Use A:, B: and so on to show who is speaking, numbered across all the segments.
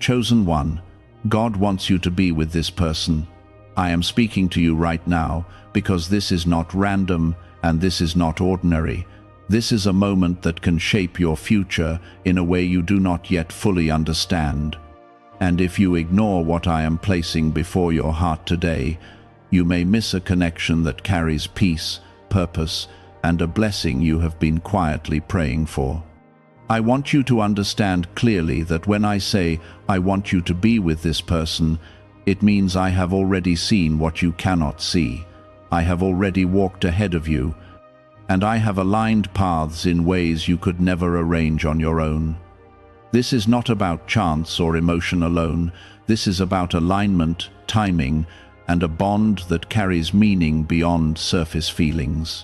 A: chosen one, God wants you to be with this person. I am speaking to you right now because this is not random and this is not ordinary. This is a moment that can shape your future in a way you do not yet fully understand. And if you ignore what I am placing before your heart today, you may miss a connection that carries peace, purpose, and a blessing you have been quietly praying for. I want you to understand clearly that when I say, I want you to be with this person, it means I have already seen what you cannot see. I have already walked ahead of you, and I have aligned paths in ways you could never arrange on your own. This is not about chance or emotion alone. This is about alignment, timing, and a bond that carries meaning beyond surface feelings.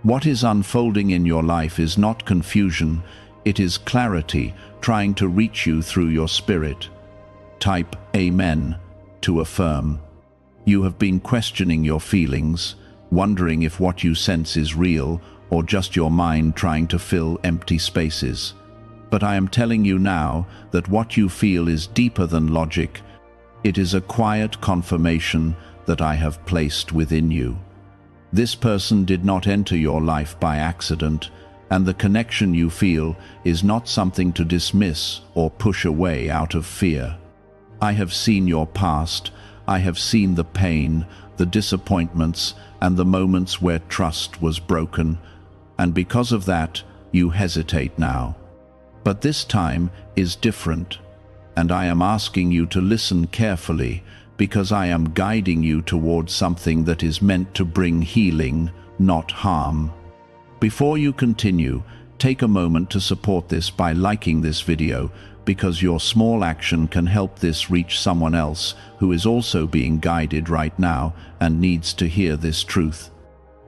A: What is unfolding in your life is not confusion, it is clarity trying to reach you through your spirit. Type Amen to affirm. You have been questioning your feelings, wondering if what you sense is real or just your mind trying to fill empty spaces. But I am telling you now that what you feel is deeper than logic. It is a quiet confirmation that I have placed within you. This person did not enter your life by accident, and the connection you feel is not something to dismiss or push away out of fear. I have seen your past. I have seen the pain, the disappointments, and the moments where trust was broken, and because of that, you hesitate now. But this time is different, and I am asking you to listen carefully because I am guiding you towards something that is meant to bring healing, not harm. Before you continue, take a moment to support this by liking this video, because your small action can help this reach someone else who is also being guided right now and needs to hear this truth.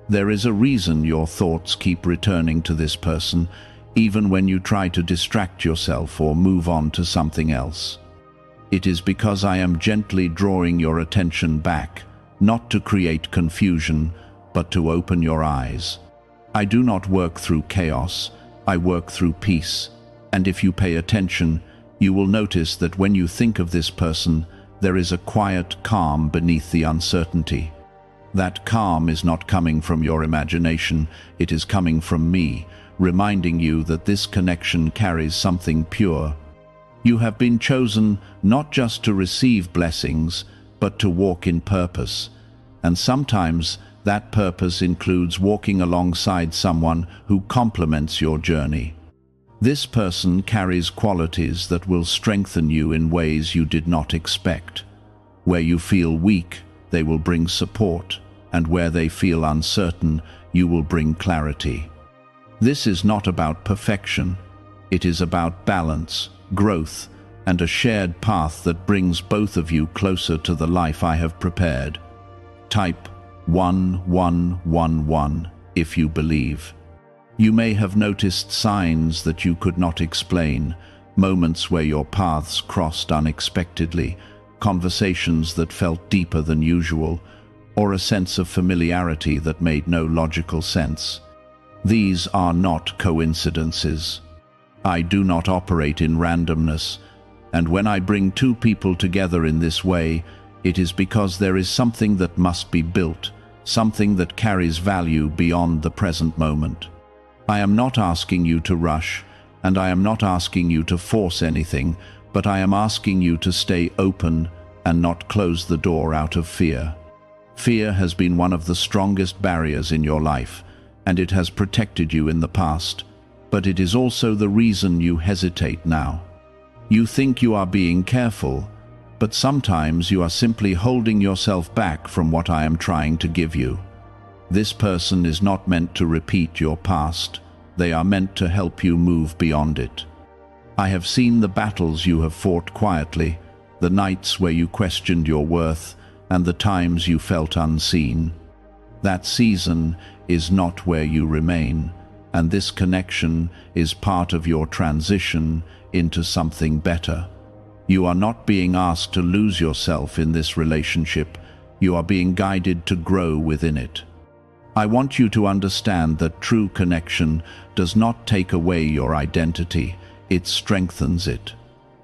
A: There is a reason your thoughts keep returning to this person, even when you try to distract yourself or move on to something else. It is because I am gently drawing your attention back, not to create confusion, but to open your eyes. I do not work through chaos, I work through peace, and if you pay attention, you will notice that when you think of this person, there is a quiet calm beneath the uncertainty. That calm is not coming from your imagination, it is coming from me, reminding you that this connection carries something pure. You have been chosen not just to receive blessings, but to walk in purpose. And sometimes that purpose includes walking alongside someone who complements your journey. This person carries qualities that will strengthen you in ways you did not expect. Where you feel weak, they will bring support, and where they feel uncertain, you will bring clarity. This is not about perfection. It is about balance, growth, and a shared path that brings both of you closer to the life I have prepared. Type 1111 if you believe. You may have noticed signs that you could not explain, moments where your paths crossed unexpectedly, conversations that felt deeper than usual, or a sense of familiarity that made no logical sense. These are not coincidences. I do not operate in randomness, and when I bring two people together in this way, it is because there is something that must be built, something that carries value beyond the present moment. I am not asking you to rush, and I am not asking you to force anything, but I am asking you to stay open and not close the door out of fear. Fear has been one of the strongest barriers in your life, and it has protected you in the past, but it is also the reason you hesitate now. You think you are being careful, but sometimes you are simply holding yourself back from what I am trying to give you. This person is not meant to repeat your past. They are meant to help you move beyond it. I have seen the battles you have fought quietly, the nights where you questioned your worth, and the times you felt unseen. That season is not where you remain, and this connection is part of your transition into something better. You are not being asked to lose yourself in this relationship. You are being guided to grow within it. I want you to understand that true connection does not take away your identity, it strengthens it.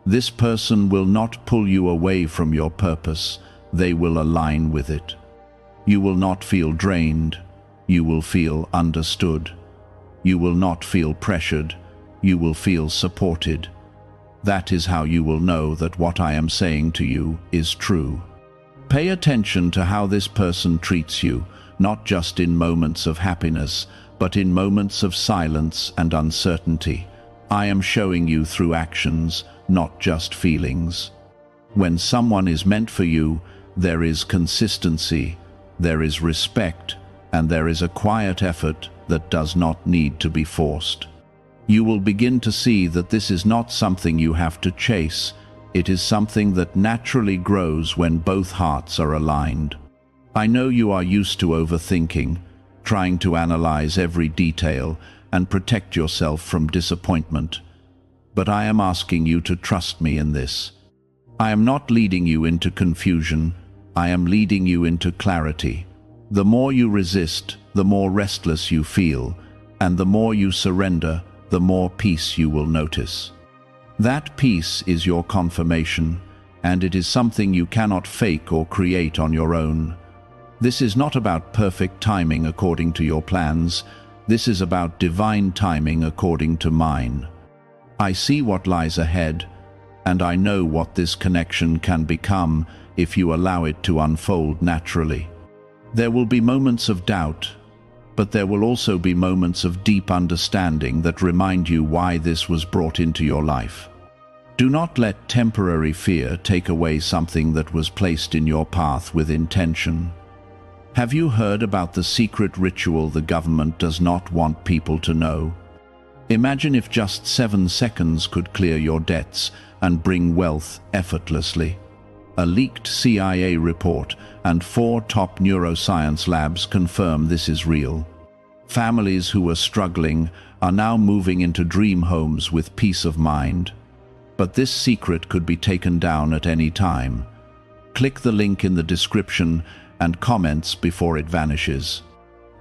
A: This person will not pull you away from your purpose, they will align with it. You will not feel drained, you will feel understood. You will not feel pressured, you will feel supported. That is how you will know that what I am saying to you is true. Pay attention to how this person treats you, not just in moments of happiness, but in moments of silence and uncertainty. I am showing you through actions, not just feelings. When someone is meant for you, there is consistency, there is respect, and there is a quiet effort that does not need to be forced. You will begin to see that this is not something you have to chase. It is something that naturally grows when both hearts are aligned. I know you are used to overthinking, trying to analyze every detail and protect yourself from disappointment. But I am asking you to trust me in this. I am not leading you into confusion. I am leading you into clarity. The more you resist, the more restless you feel, and the more you surrender, the more peace you will notice. That peace is your confirmation, and it is something you cannot fake or create on your own. This is not about perfect timing according to your plans. This is about divine timing according to mine. I see what lies ahead, and I know what this connection can become if you allow it to unfold naturally. There will be moments of doubt, but there will also be moments of deep understanding that remind you why this was brought into your life. Do not let temporary fear take away something that was placed in your path with intention. Have you heard about the secret ritual the government does not want people to know? Imagine if just 7 seconds could clear your debts and bring wealth effortlessly. A leaked CIA report and 4 top neuroscience labs confirm this is real. Families who were struggling are now moving into dream homes with peace of mind. But this secret could be taken down at any time. Click the link in the description and comments before it vanishes.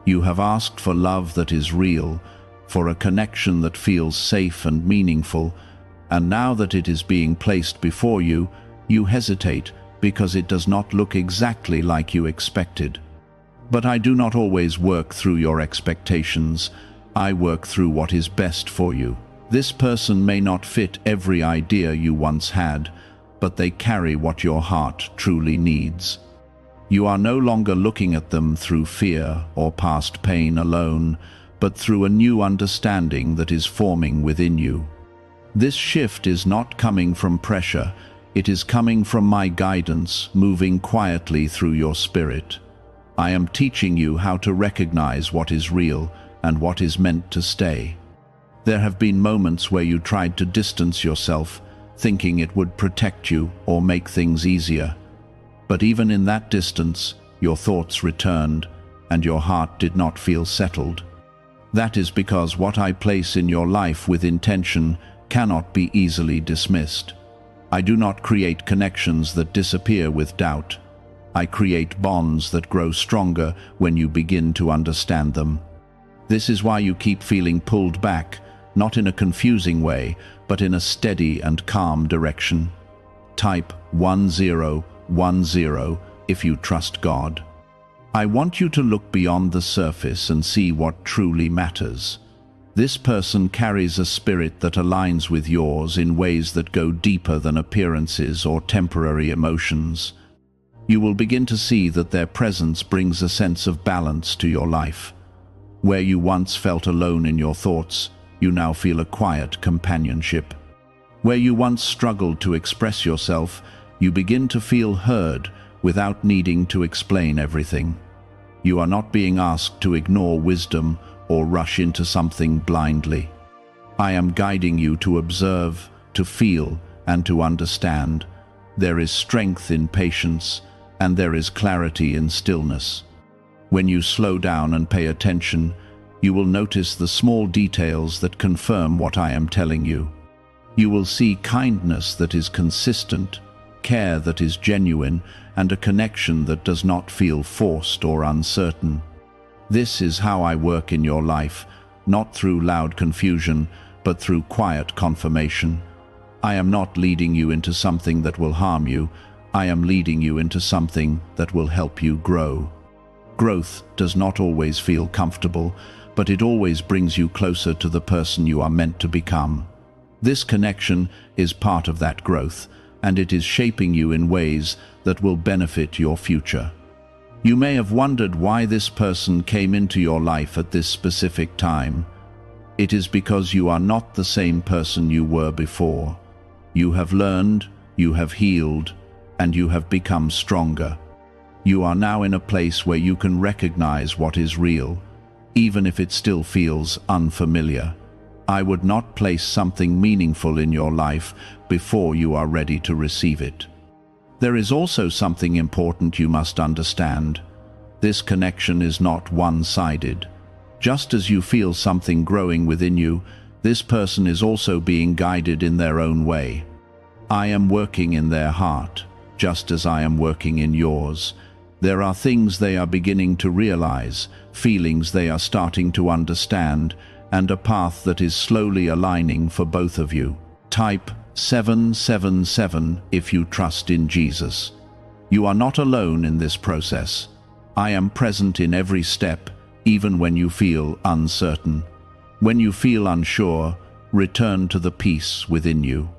A: You have asked for love that is real, for a connection that feels safe and meaningful, and now that it is being placed before you, you hesitate because it does not look exactly like you expected. But I do not always work through your expectations. I work through what is best for you. This person may not fit every idea you once had, but they carry what your heart truly needs. You are no longer looking at them through fear or past pain alone, but through a new understanding that is forming within you. This shift is not coming from pressure, it is coming from my guidance, moving quietly through your spirit. I am teaching you how to recognize what is real and what is meant to stay. There have been moments where you tried to distance yourself, thinking it would protect you or make things easier. But even in that distance, your thoughts returned, and your heart did not feel settled. That is because what I place in your life with intention cannot be easily dismissed. I do not create connections that disappear with doubt. I create bonds that grow stronger when you begin to understand them. This is why you keep feeling pulled back, not in a confusing way, but in a steady and calm direction. Type 1010 if you trust God. I want you to look beyond the surface and see what truly matters. This person carries a spirit that aligns with yours in ways that go deeper than appearances or temporary emotions. You will begin to see that their presence brings a sense of balance to your life. Where you once felt alone in your thoughts, you now feel a quiet companionship. Where you once struggled to express yourself, you begin to feel heard without needing to explain everything. You are not being asked to ignore wisdom or rush into something blindly. I am guiding you to observe, to feel, and to understand. There is strength in patience, and there is clarity in stillness. When you slow down and pay attention, you will notice the small details that confirm what I am telling you. You will see kindness that is consistent, care that is genuine, and a connection that does not feel forced or uncertain. This is how I work in your life, not through loud confusion, but through quiet confirmation. I am not leading you into something that will harm you. I am leading you into something that will help you grow. Growth does not always feel comfortable, but it always brings you closer to the person you are meant to become. This connection is part of that growth, and it is shaping you in ways that will benefit your future. You may have wondered why this person came into your life at this specific time. It is because you are not the same person you were before. You have learned, you have healed, and you have become stronger. You are now in a place where you can recognize what is real, even if it still feels unfamiliar. I would not place something meaningful in your life before you are ready to receive it. There is also something important you must understand. This connection is not one-sided. Just as you feel something growing within you, this person is also being guided in their own way. I am working in their heart, just as I am working in yours. There are things they are beginning to realize, feelings they are starting to understand, and a path that is slowly aligning for both of you. Type 777 if you trust in Jesus. You are not alone in this process. I am present in every step, even when you feel uncertain. When you feel unsure, return to the peace within you.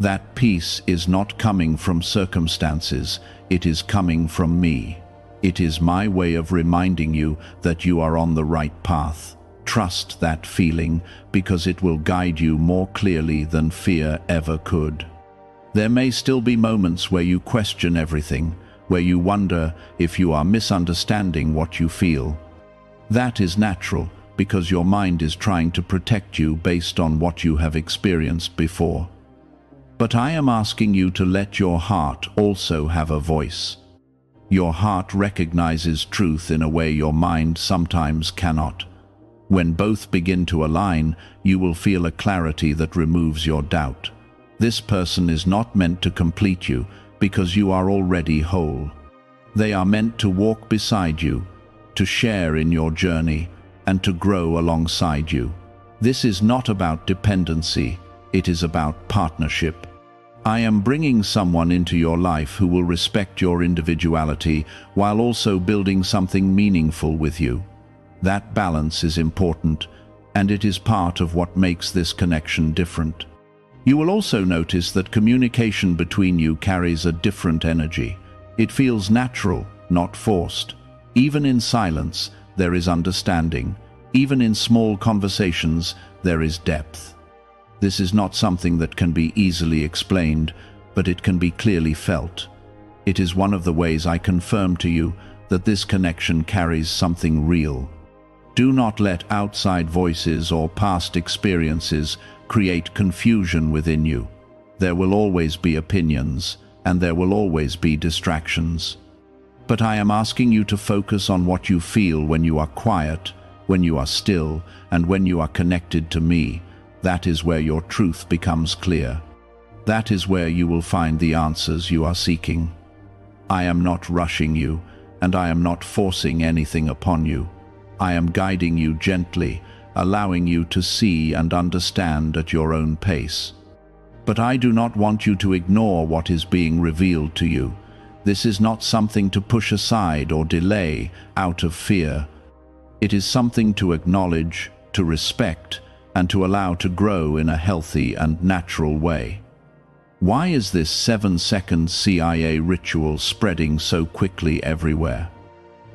A: That peace is not coming from circumstances, it is coming from me. It is my way of reminding you that you are on the right path. Trust that feeling, because it will guide you more clearly than fear ever could. There may still be moments where you question everything, where you wonder if you are misunderstanding what you feel. That is natural, because your mind is trying to protect you based on what you have experienced before. But I am asking you to let your heart also have a voice. Your heart recognizes truth in a way your mind sometimes cannot. When both begin to align, you will feel a clarity that removes your doubt. This person is not meant to complete you, because you are already whole. They are meant to walk beside you, to share in your journey, and to grow alongside you. This is not about dependency, it is about partnership. I am bringing someone into your life who will respect your individuality while also building something meaningful with you. That balance is important, and it is part of what makes this connection different. You will also notice that communication between you carries a different energy. It feels natural, not forced. Even in silence, there is understanding. Even in small conversations, there is depth. This is not something that can be easily explained, but it can be clearly felt. It is one of the ways I confirm to you that this connection carries something real. Do not let outside voices or past experiences create confusion within you. There will always be opinions, and there will always be distractions. But I am asking you to focus on what you feel when you are quiet, when you are still, and when you are connected to me. That is where your truth becomes clear. That is where you will find the answers you are seeking. I am not rushing you, and I am not forcing anything upon you. I am guiding you gently, allowing you to see and understand at your own pace. But I do not want you to ignore what is being revealed to you. This is not something to push aside or delay out of fear. It is something to acknowledge, to respect, and to allow to grow in a healthy and natural way. Why is this 7-second CIA ritual spreading so quickly everywhere?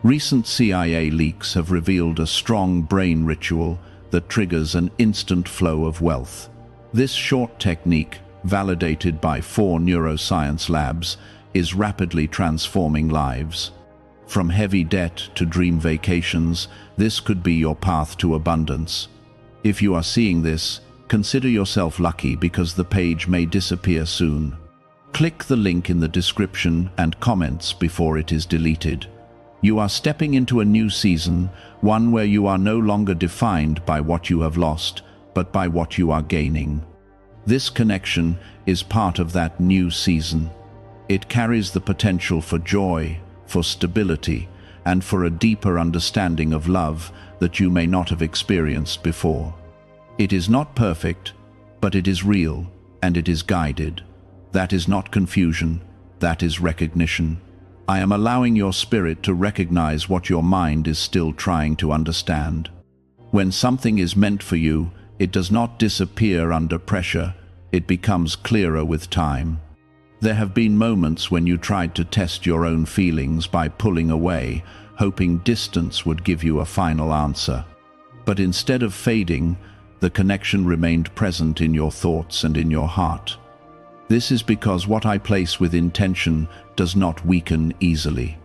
A: Recent CIA leaks have revealed a strong brain ritual that triggers an instant flow of wealth. This short technique, validated by 4 neuroscience labs, is rapidly transforming lives. From heavy debt to dream vacations, this could be your path to abundance. If you are seeing this, consider yourself lucky, because the page may disappear soon. Click the link in the description and comments before it is deleted. You are stepping into a new season, one where you are no longer defined by what you have lost, but by what you are gaining. This connection is part of that new season. It carries the potential for joy, for stability, and for a deeper understanding of love that you may not have experienced before. It is not perfect, but it is real, and it is guided. That is not confusion, that is recognition. I am allowing your spirit to recognize what your mind is still trying to understand. When something is meant for you, it does not disappear under pressure, it becomes clearer with time. There have been moments when you tried to test your own feelings by pulling away, hoping distance would give you a final answer. But instead of fading, the connection remained present in your thoughts and in your heart. This is because what I place with intention does not weaken easily.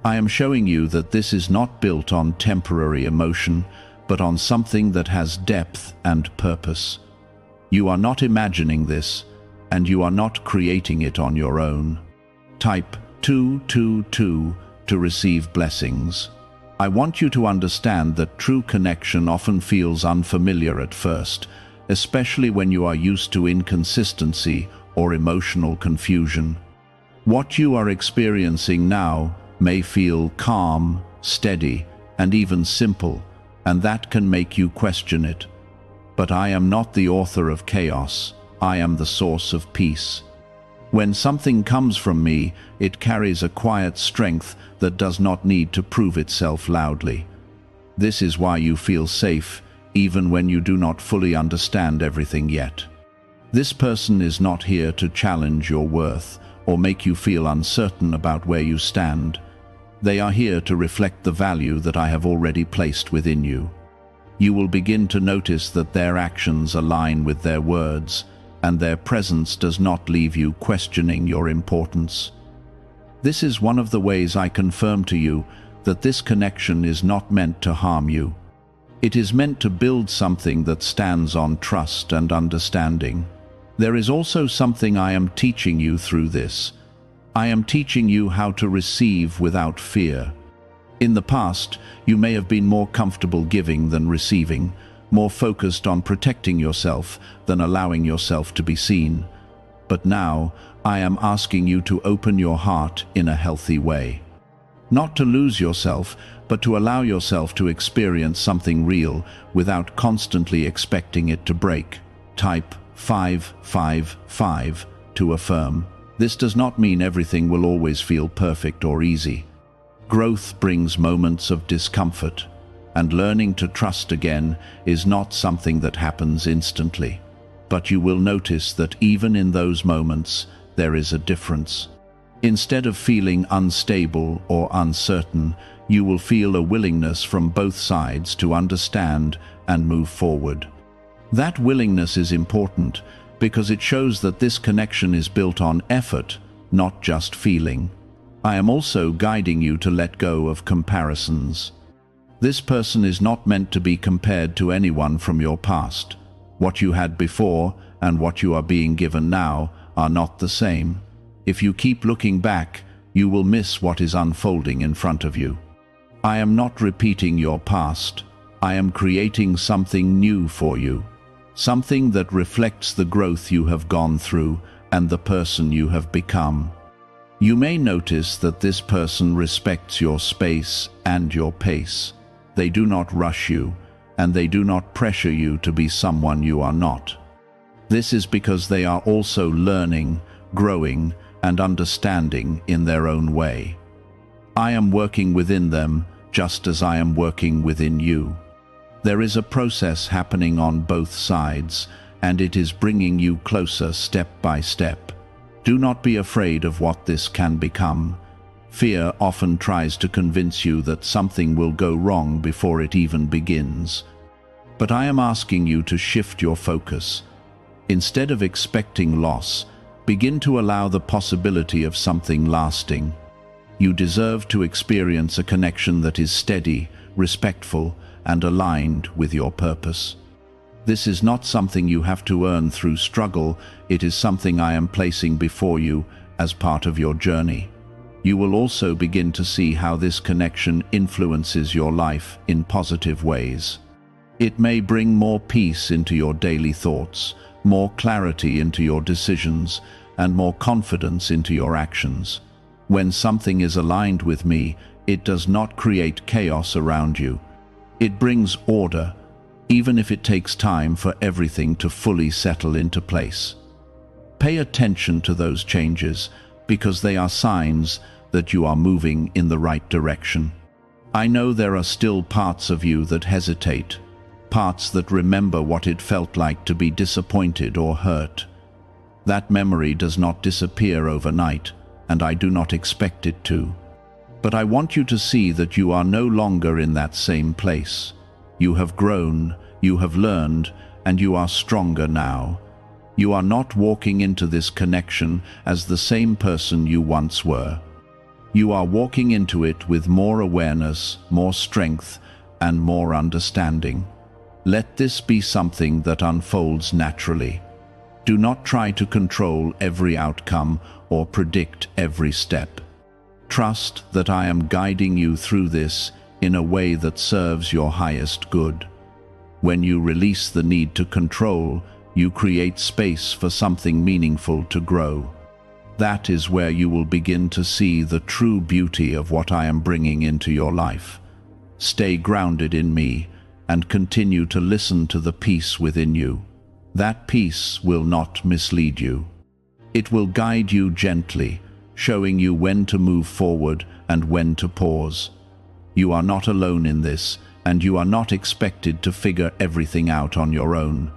A: I am showing you that this is not built on temporary emotion, but on something that has depth and purpose. You are not imagining this, and you are not creating it on your own. Type 222 to receive blessings. I want you to understand that true connection often feels unfamiliar at first, especially when you are used to inconsistency or emotional confusion. What you are experiencing now may feel calm, steady, and even simple, and that can make you question it. But I am not the author of chaos. I am the source of peace. When something comes from me, it carries a quiet strength that does not need to prove itself loudly. This is why you feel safe, even when you do not fully understand everything yet. This person is not here to challenge your worth or make you feel uncertain about where you stand. They are here to reflect the value that I have already placed within you. You will begin to notice that their actions align with their words, and their presence does not leave you questioning your importance. This is one of the ways I confirm to you that this connection is not meant to harm you. It is meant to build something that stands on trust and understanding. There is also something I am teaching you through this. I am teaching you how to receive without fear. In the past, you may have been more comfortable giving than receiving, more focused on protecting yourself than allowing yourself to be seen. But now, I am asking you to open your heart in a healthy way. Not to lose yourself, but to allow yourself to experience something real without constantly expecting it to break. Type 555 to affirm. This does not mean everything will always feel perfect or easy. Growth brings moments of discomfort, and learning to trust again is not something that happens instantly. But you will notice that even in those moments, there is a difference. Instead of feeling unstable or uncertain, you will feel a willingness from both sides to understand and move forward. That willingness is important because it shows that this connection is built on effort, not just feeling. I am also guiding you to let go of comparisons. This person is not meant to be compared to anyone from your past. What you had before and what you are being given now are not the same. If you keep looking back, you will miss what is unfolding in front of you. I am not repeating your past. I am creating something new for you. Something that reflects the growth you have gone through and the person you have become. You may notice that this person respects your space and your pace. They do not rush you, and they do not pressure you to be someone you are not. This is because they are also learning, growing, and understanding in their own way. I am working within them just as I am working within you. There is a process happening on both sides, and it is bringing you closer step by step. Do not be afraid of what this can become. Fear often tries to convince you that something will go wrong before it even begins. But I am asking you to shift your focus. Instead of expecting loss, begin to allow the possibility of something lasting. You deserve to experience a connection that is steady, respectful, and aligned with your purpose. This is not something you have to earn through struggle, it is something I am placing before you as part of your journey. You will also begin to see how this connection influences your life in positive ways. It may bring more peace into your daily thoughts, more clarity into your decisions, and more confidence into your actions. When something is aligned with me, it does not create chaos around you. It brings order, even if it takes time for everything to fully settle into place. Pay attention to those changes, because they are signs that you are moving in the right direction. I know there are still parts of you that hesitate, parts that remember what it felt like to be disappointed or hurt. That memory does not disappear overnight, and I do not expect it to. But I want you to see that you are no longer in that same place. You have grown, you have learned, and you are stronger now. You are not walking into this connection as the same person you once were. You are walking into it with more awareness, more strength, and more understanding. Let this be something that unfolds naturally. Do not try to control every outcome or predict every step. Trust that I am guiding you through this in a way that serves your highest good. When you release the need to control, you create space for something meaningful to grow. That is where you will begin to see the true beauty of what I am bringing into your life. Stay grounded in me and continue to listen to the peace within you. That peace will not mislead you. It will guide you gently, showing you when to move forward and when to pause. You are not alone in this, and you are not expected to figure everything out on your own.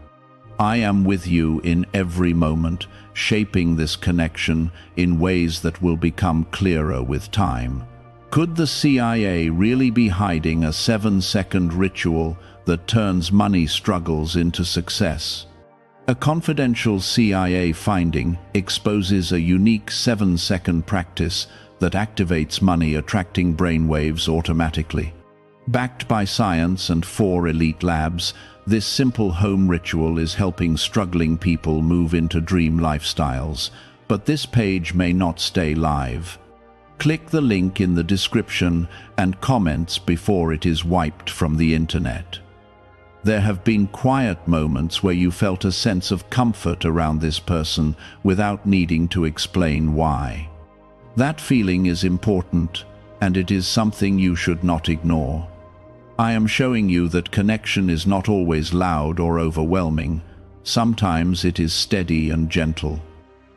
A: I am with you in every moment, shaping this connection in ways that will become clearer with time. Could the CIA really be hiding a 7-second ritual that turns money struggles into success? A confidential CIA finding exposes a unique 7-second practice that activates money-attracting brainwaves automatically. Backed by science and 4 elite labs, this simple home ritual is helping struggling people move into dream lifestyles, but this page may not stay live. Click the link in the description and comments before it is wiped from the internet. There have been quiet moments where you felt a sense of comfort around this person without needing to explain why. That feeling is important, and it is something you should not ignore. I am showing you that connection is not always loud or overwhelming. Sometimes it is steady and gentle.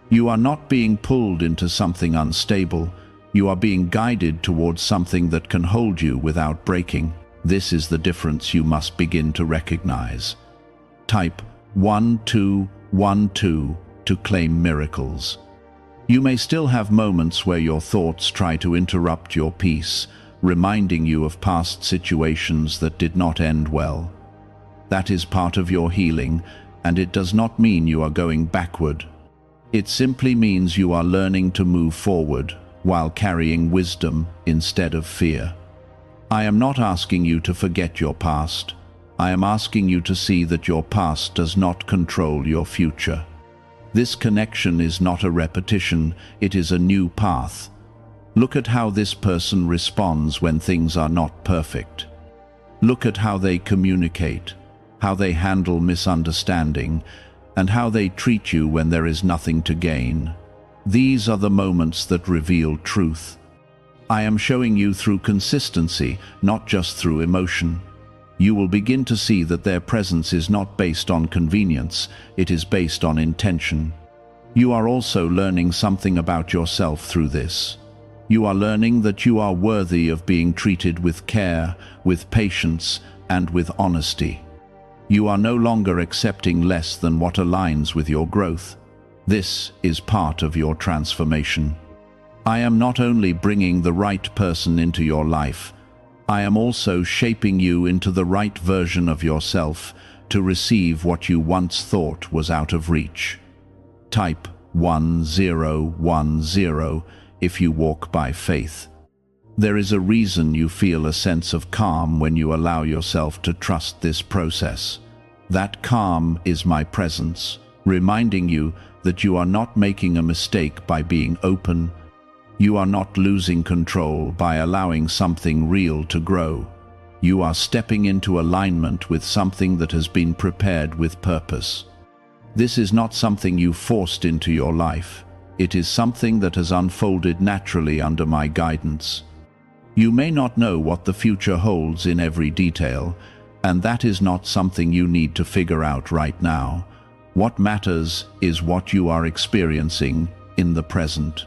A: You are not being pulled into something unstable. You are being guided towards something that can hold you without breaking. This is the difference you must begin to recognize. Type 1212 to claim miracles. You may still have moments where your thoughts try to interrupt your peace, reminding you of past situations that did not end well. That is part of your healing, and it does not mean you are going backward. It simply means you are learning to move forward while carrying wisdom instead of fear. I am not asking you to forget your past. I am asking you to see that your past does not control your future. This connection is not a repetition, it is a new path. Look at how this person responds when things are not perfect. Look at how they communicate, how they handle misunderstanding, and how they treat you when there is nothing to gain. These are the moments that reveal truth. I am showing you through consistency, not just through emotion. You will begin to see that their presence is not based on convenience, it is based on intention. You are also learning something about yourself through this. You are learning that you are worthy of being treated with care, with patience, and with honesty. You are no longer accepting less than what aligns with your growth. This is part of your transformation. I am not only bringing the right person into your life, I am also shaping you into the right version of yourself to receive what you once thought was out of reach. Type 1010 if you walk by faith. There is a reason you feel a sense of calm when you allow yourself to trust this process. That calm is my presence, reminding you that you are not making a mistake by being open. You are not losing control by allowing something real to grow. You are stepping into alignment with something that has been prepared with purpose. This is not something you forced into your life. It is something that has unfolded naturally under my guidance. You may not know what the future holds in every detail, and that is not something you need to figure out right now. What matters is what you are experiencing in the present.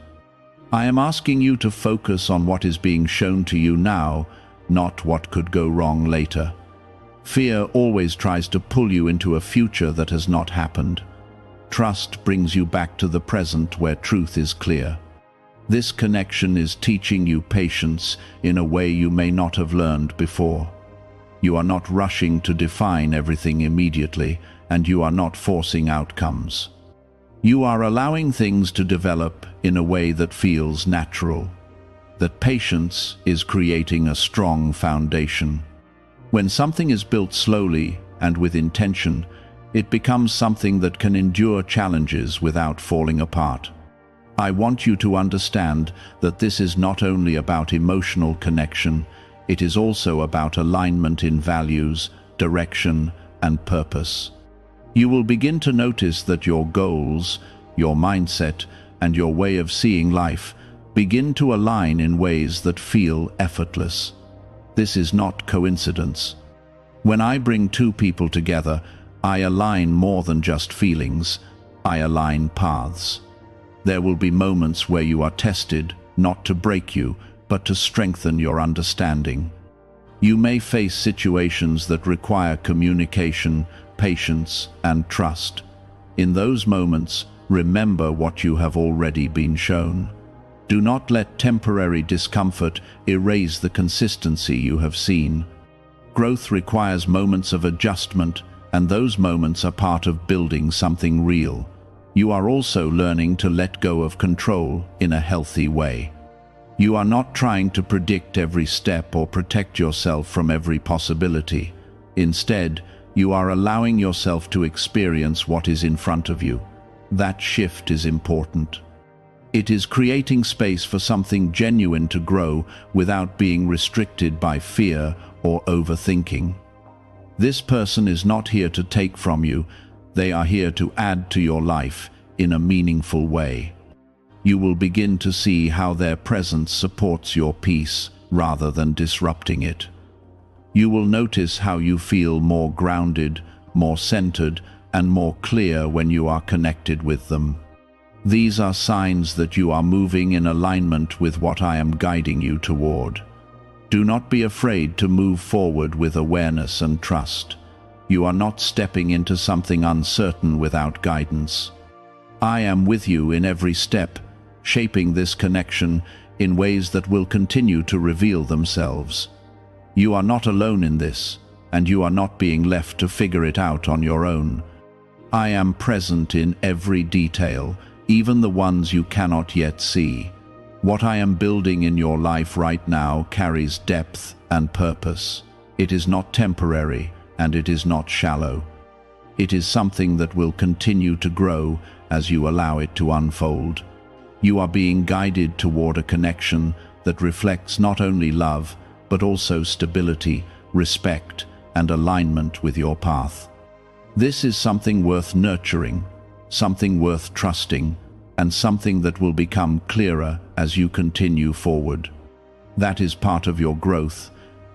A: I am asking you to focus on what is being shown to you now, not what could go wrong later. Fear always tries to pull you into a future that has not happened. Trust brings you back to the present where truth is clear. This connection is teaching you patience in a way you may not have learned before. You are not rushing to define everything immediately, and you are not forcing outcomes. You are allowing things to develop in a way that feels natural. That patience is creating a strong foundation. When something is built slowly and with intention, it becomes something that can endure challenges without falling apart. I want you to understand that this is not only about emotional connection, it is also about alignment in values, direction, and purpose. You will begin to notice that your goals, your mindset, and your way of seeing life begin to align in ways that feel effortless. This is not coincidence. When I bring two people together, I align more than just feelings, I align paths. There will be moments where you are tested, not to break you, but to strengthen your understanding. You may face situations that require communication, patience, and trust. In those moments, remember what you have already been shown. Do not let temporary discomfort erase the consistency you have seen. Growth requires moments of adjustment, and those moments are part of building something real. You are also learning to let go of control in a healthy way. You are not trying to predict every step or protect yourself from every possibility. Instead, you are allowing yourself to experience what is in front of you. That shift is important. It is creating space for something genuine to grow without being restricted by fear or overthinking. This person is not here to take from you, they are here to add to your life in a meaningful way. You will begin to see how their presence supports your peace rather than disrupting it. You will notice how you feel more grounded, more centered, and more clear when you are connected with them. These are signs that you are moving in alignment with what I am guiding you toward. Do not be afraid to move forward with awareness and trust. You are not stepping into something uncertain without guidance. I am with you in every step, shaping this connection in ways that will continue to reveal themselves. You are not alone in this, and you are not being left to figure it out on your own. I am present in every detail, even the ones you cannot yet see. What I am building in your life right now carries depth and purpose. It is not temporary, and it is not shallow. It is something that will continue to grow as you allow it to unfold. You are being guided toward a connection that reflects not only love, but also stability, respect, and alignment with your path. This is something worth nurturing, something worth trusting, and something that will become clearer as you continue forward. That is part of your growth,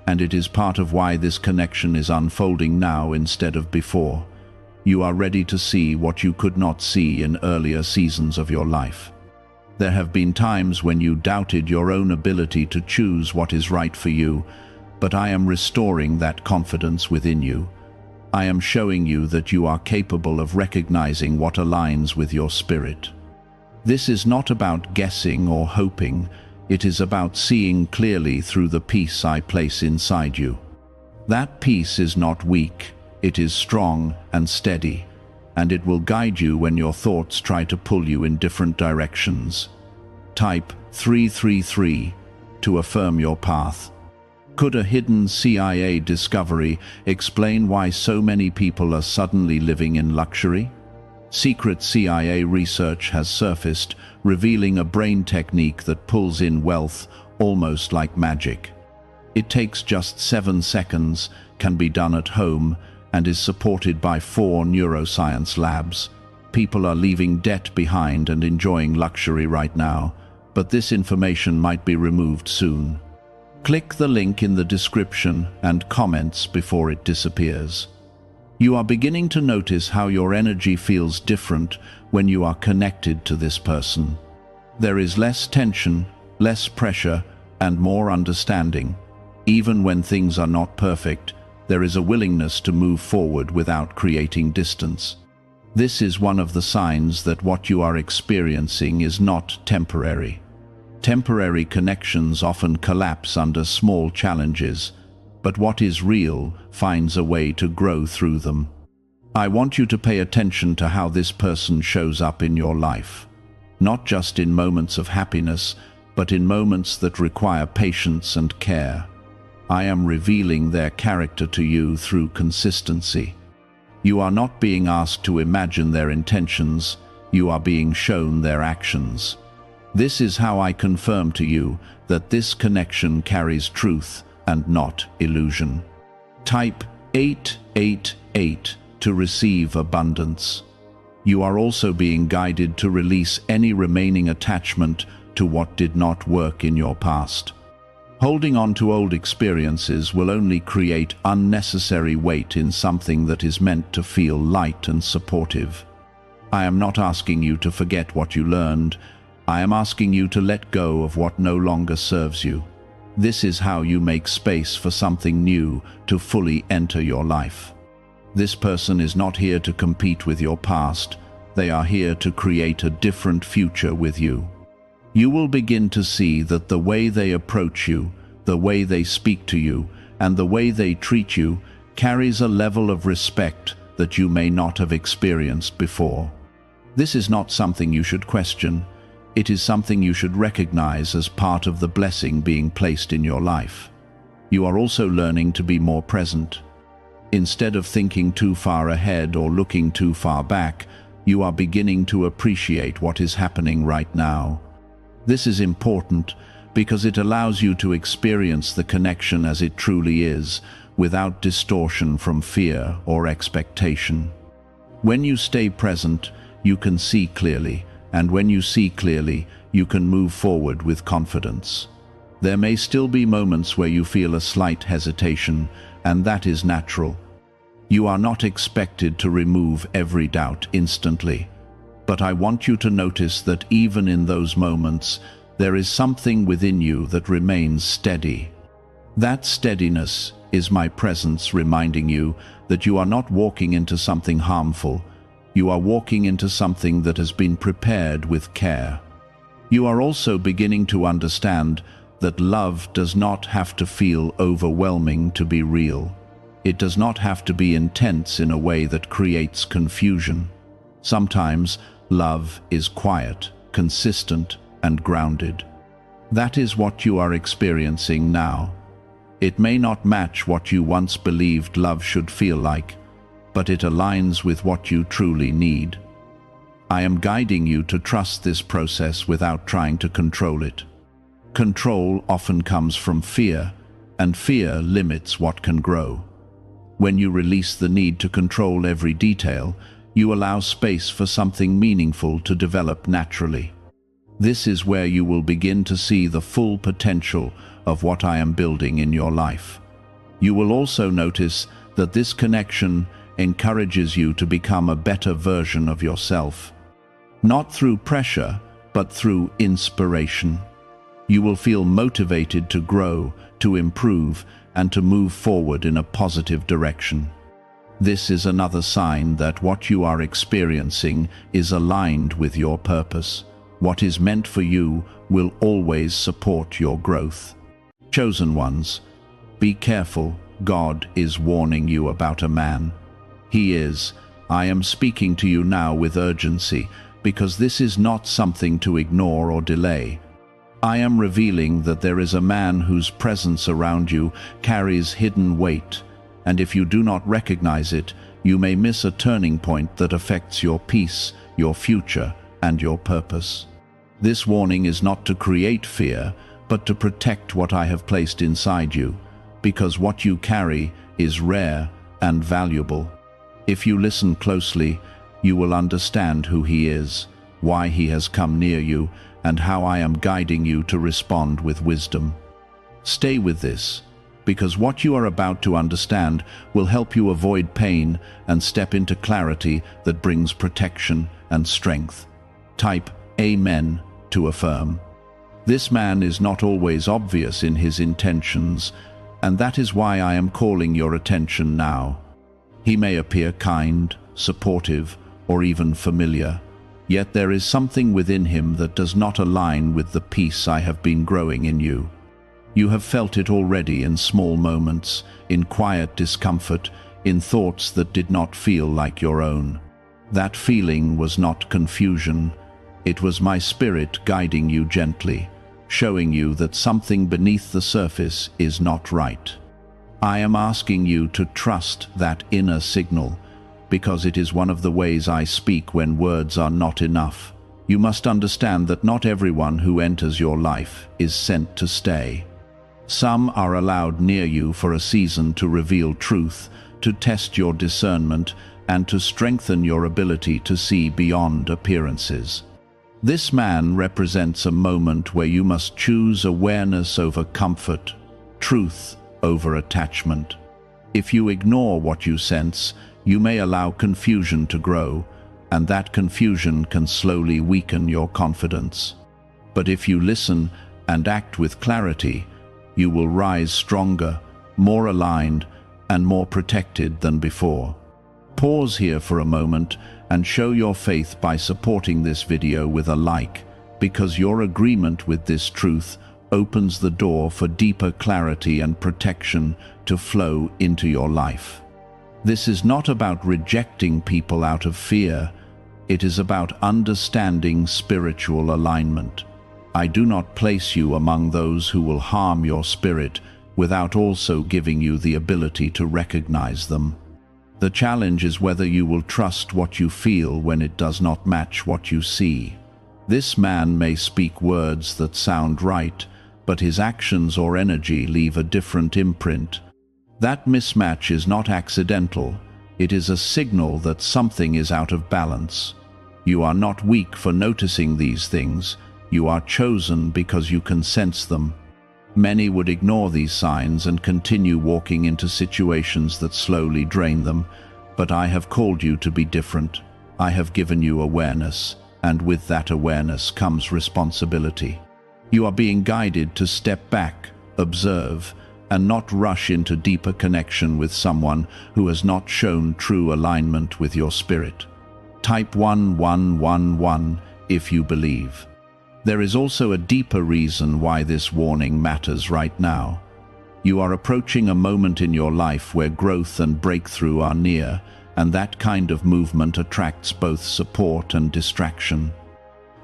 A: and it is part of why this connection is unfolding now instead of before. You are ready to see what you could not see in earlier seasons of your life. There have been times when you doubted your own ability to choose what is right for you, but I am restoring that confidence within you. I am showing you that you are capable of recognizing what aligns with your spirit. This is not about guessing or hoping, it is about seeing clearly through the peace I place inside you. That peace is not weak, it is strong and steady, and it will guide you when your thoughts try to pull you in different directions. Type 333 to affirm your path. Could a hidden CIA discovery explain why so many people are suddenly living in luxury? Secret CIA research has surfaced, revealing a brain technique that pulls in wealth almost like magic. It takes just 7 seconds, can be done at home, and is supported by 4 neuroscience labs. People are leaving debt behind and enjoying luxury right now, but this information might be removed soon. Click the link in the description and comments before it disappears. You are beginning to notice how your energy feels different when you are connected to this person. There is less tension, less pressure, and more understanding. Even when things are not perfect, there is a willingness to move forward without creating distance. This is one of the signs that what you are experiencing is not temporary. Temporary connections often collapse under small challenges, but what is real finds a way to grow through them. I want you to pay attention to how this person shows up in your life, not just in moments of happiness, but in moments that require patience and care. I am revealing their character to you through consistency. You are not being asked to imagine their intentions, you are being shown their actions. This is how I confirm to you that this connection carries truth and not illusion. Type 888 to receive abundance. You are also being guided to release any remaining attachment to what did not work in your past. Holding on to old experiences will only create unnecessary weight in something that is meant to feel light and supportive. I am not asking you to forget what you learned. I am asking you to let go of what no longer serves you. This is how you make space for something new to fully enter your life. This person is not here to compete with your past. They are here to create a different future with you. You will begin to see that the way they approach you, the way they speak to you, and the way they treat you carries a level of respect that you may not have experienced before. This is not something you should question. It is something you should recognize as part of the blessing being placed in your life. You are also learning to be more present. Instead of thinking too far ahead or looking too far back, you are beginning to appreciate what is happening right now. This is important because it allows you to experience the connection as it truly is, without distortion from fear or expectation. When you stay present, you can see clearly, and when you see clearly, you can move forward with confidence. There may still be moments where you feel a slight hesitation, and that is natural. You are not expected to remove every doubt instantly. But I want you to notice that even in those moments, there is something within you that remains steady. That steadiness is my presence reminding you that you are not walking into something harmful. You are walking into something that has been prepared with care. You are also beginning to understand that love does not have to feel overwhelming to be real. It does not have to be intense in a way that creates confusion. Sometimes, love is quiet, consistent, and grounded. That is what you are experiencing now. It may not match what you once believed love should feel like, but it aligns with what you truly need. I am guiding you to trust this process without trying to control it. Control often comes from fear, and fear limits what can grow. When you release the need to control every detail, you allow space for something meaningful to develop naturally. This is where you will begin to see the full potential of what I am building in your life. You will also notice that this connection encourages you to become a better version of yourself. Not through pressure, but through inspiration. You will feel motivated to grow, to improve, and to move forward in a positive direction. This is another sign that what you are experiencing is aligned with your purpose. What is meant for you will always support your growth. Chosen ones, be careful. God is warning you about a man. He is. I am speaking to you now with urgency, because this is not something to ignore or delay. I am revealing that there is a man whose presence around you carries hidden weight, and if you do not recognize it, you may miss a turning point that affects your peace, your future, and your purpose. This warning is not to create fear, but to protect what I have placed inside you, because what you carry is rare and valuable. If you listen closely, you will understand who he is, why he has come near you, and how I am guiding you to respond with wisdom. Stay with this, because what you are about to understand will help you avoid pain and step into clarity that brings protection and strength. Type Amen to affirm. This man is not always obvious in his intentions, and that is why I am calling your attention now. He may appear kind, supportive, or even familiar, yet there is something within him that does not align with the peace I have been growing in you. You have felt it already in small moments, in quiet discomfort, in thoughts that did not feel like your own. That feeling was not confusion. It was my spirit guiding you gently, showing you that something beneath the surface is not right. I am asking you to trust that inner signal, because it is one of the ways I speak when words are not enough. You must understand that not everyone who enters your life is sent to stay. Some are allowed near you for a season to reveal truth, to test your discernment, and to strengthen your ability to see beyond appearances. This man represents a moment where you must choose awareness over comfort, truth over attachment. If you ignore what you sense, you may allow confusion to grow, and that confusion can slowly weaken your confidence. But if you listen and act with clarity, you will rise stronger, more aligned, and more protected than before. Pause here for a moment and show your faith by supporting this video with a like, because your agreement with this truth opens the door for deeper clarity and protection to flow into your life. This is not about rejecting people out of fear. It is about understanding spiritual alignment. I do not place you among those who will harm your spirit without also giving you the ability to recognize them. The challenge is whether you will trust what you feel when it does not match what you see. This man may speak words that sound right, but his actions or energy leave a different imprint. That mismatch is not accidental. It is a signal that something is out of balance. You are not weak for noticing these things. You are chosen because you can sense them. Many would ignore these signs and continue walking into situations that slowly drain them, but I have called you to be different. I have given you awareness, and with that awareness comes responsibility. You are being guided to step back, observe, and not rush into deeper connection with someone who has not shown true alignment with your spirit. Type 1111 if you believe. There is also a deeper reason why this warning matters right now. You are approaching a moment in your life where growth and breakthrough are near, and that kind of movement attracts both support and distraction.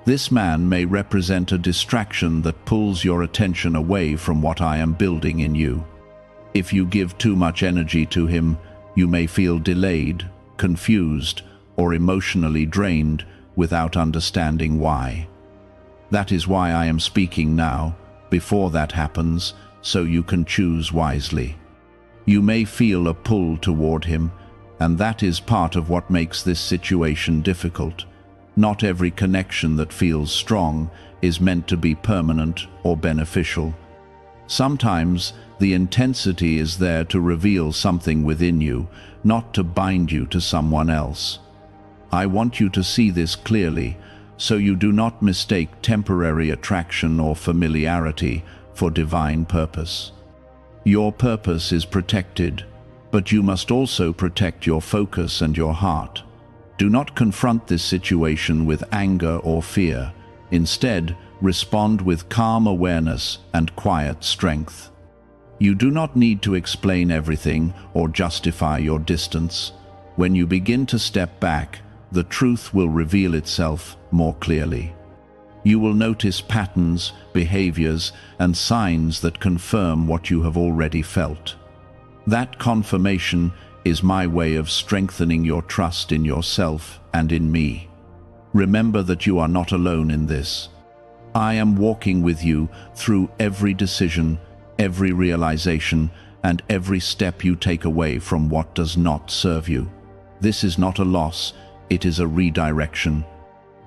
A: This man may represent a distraction that pulls your attention away from what I am building in you. If you give too much energy to him, you may feel delayed, confused, or emotionally drained without understanding why. That is why I am speaking now, before that happens, so you can choose wisely. You may feel a pull toward him, and that is part of what makes this situation difficult. Not every connection that feels strong is meant to be permanent or beneficial. Sometimes the intensity is there to reveal something within you, not to bind you to someone else. I want you to see this clearly, so you do not mistake temporary attraction or familiarity for divine purpose. Your purpose is protected, but you must also protect your focus and your heart. Do not confront this situation with anger or fear. Instead, respond with calm awareness and quiet strength. You do not need to explain everything or justify your distance. When you begin to step back, the truth will reveal itself more clearly. You will notice patterns, behaviors, and signs that confirm what you have already felt. That confirmation is my way of strengthening your trust in yourself and in me. Remember that you are not alone in this. I am walking with you through every decision, every realization, and every step you take away from what does not serve you. This is not a loss, it is a redirection.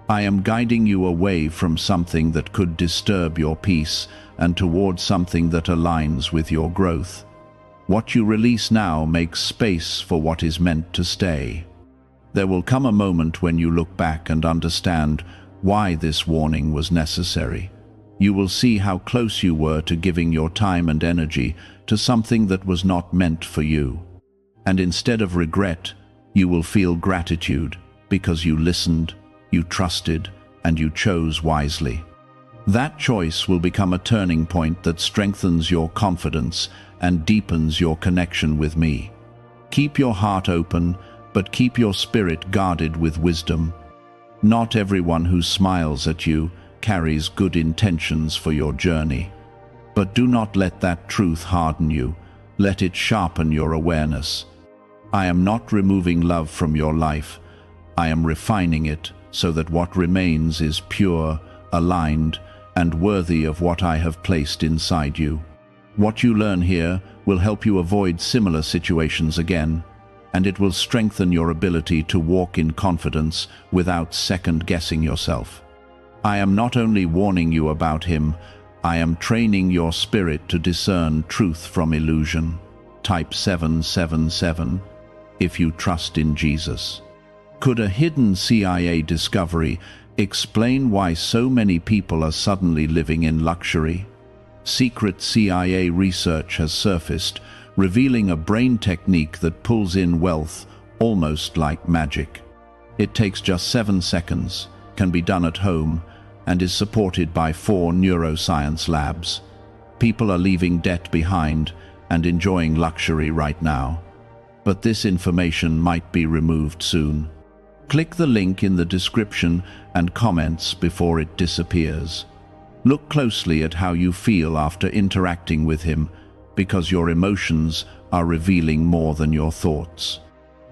A: I am guiding you away from something that could disturb your peace and towards something that aligns with your growth. What you release now makes space for what is meant to stay. There will come a moment when you look back and understand why this warning was necessary. You will see how close you were to giving your time and energy to something that was not meant for you. And instead of regret, you will feel gratitude because you listened, you trusted, and you chose wisely. That choice will become a turning point that strengthens your confidence and deepens your connection with me. Keep your heart open, but keep your spirit guarded with wisdom. Not everyone who smiles at you carries good intentions for your journey. But do not let that truth harden you. Let it sharpen your awareness. I am not removing love from your life. I am refining it so that what remains is pure, aligned, and worthy of what I have placed inside you. What you learn here will help you avoid similar situations again, and it will strengthen your ability to walk in confidence without second-guessing yourself. I am not only warning you about him, I am training your spirit to discern truth from illusion. Type 777 if you trust in Jesus. Could a hidden CIA discovery explain why so many people are suddenly living in luxury? Secret CIA research has surfaced, revealing a brain technique that pulls in wealth almost like magic. It takes just 7 seconds, can be done at home, and is supported by 4 neuroscience labs. People are leaving debt behind and enjoying luxury right now. But this information might be removed soon. Click the link in the description and comments before it disappears. Look closely at how you feel after interacting with him, because your emotions are revealing more than your thoughts.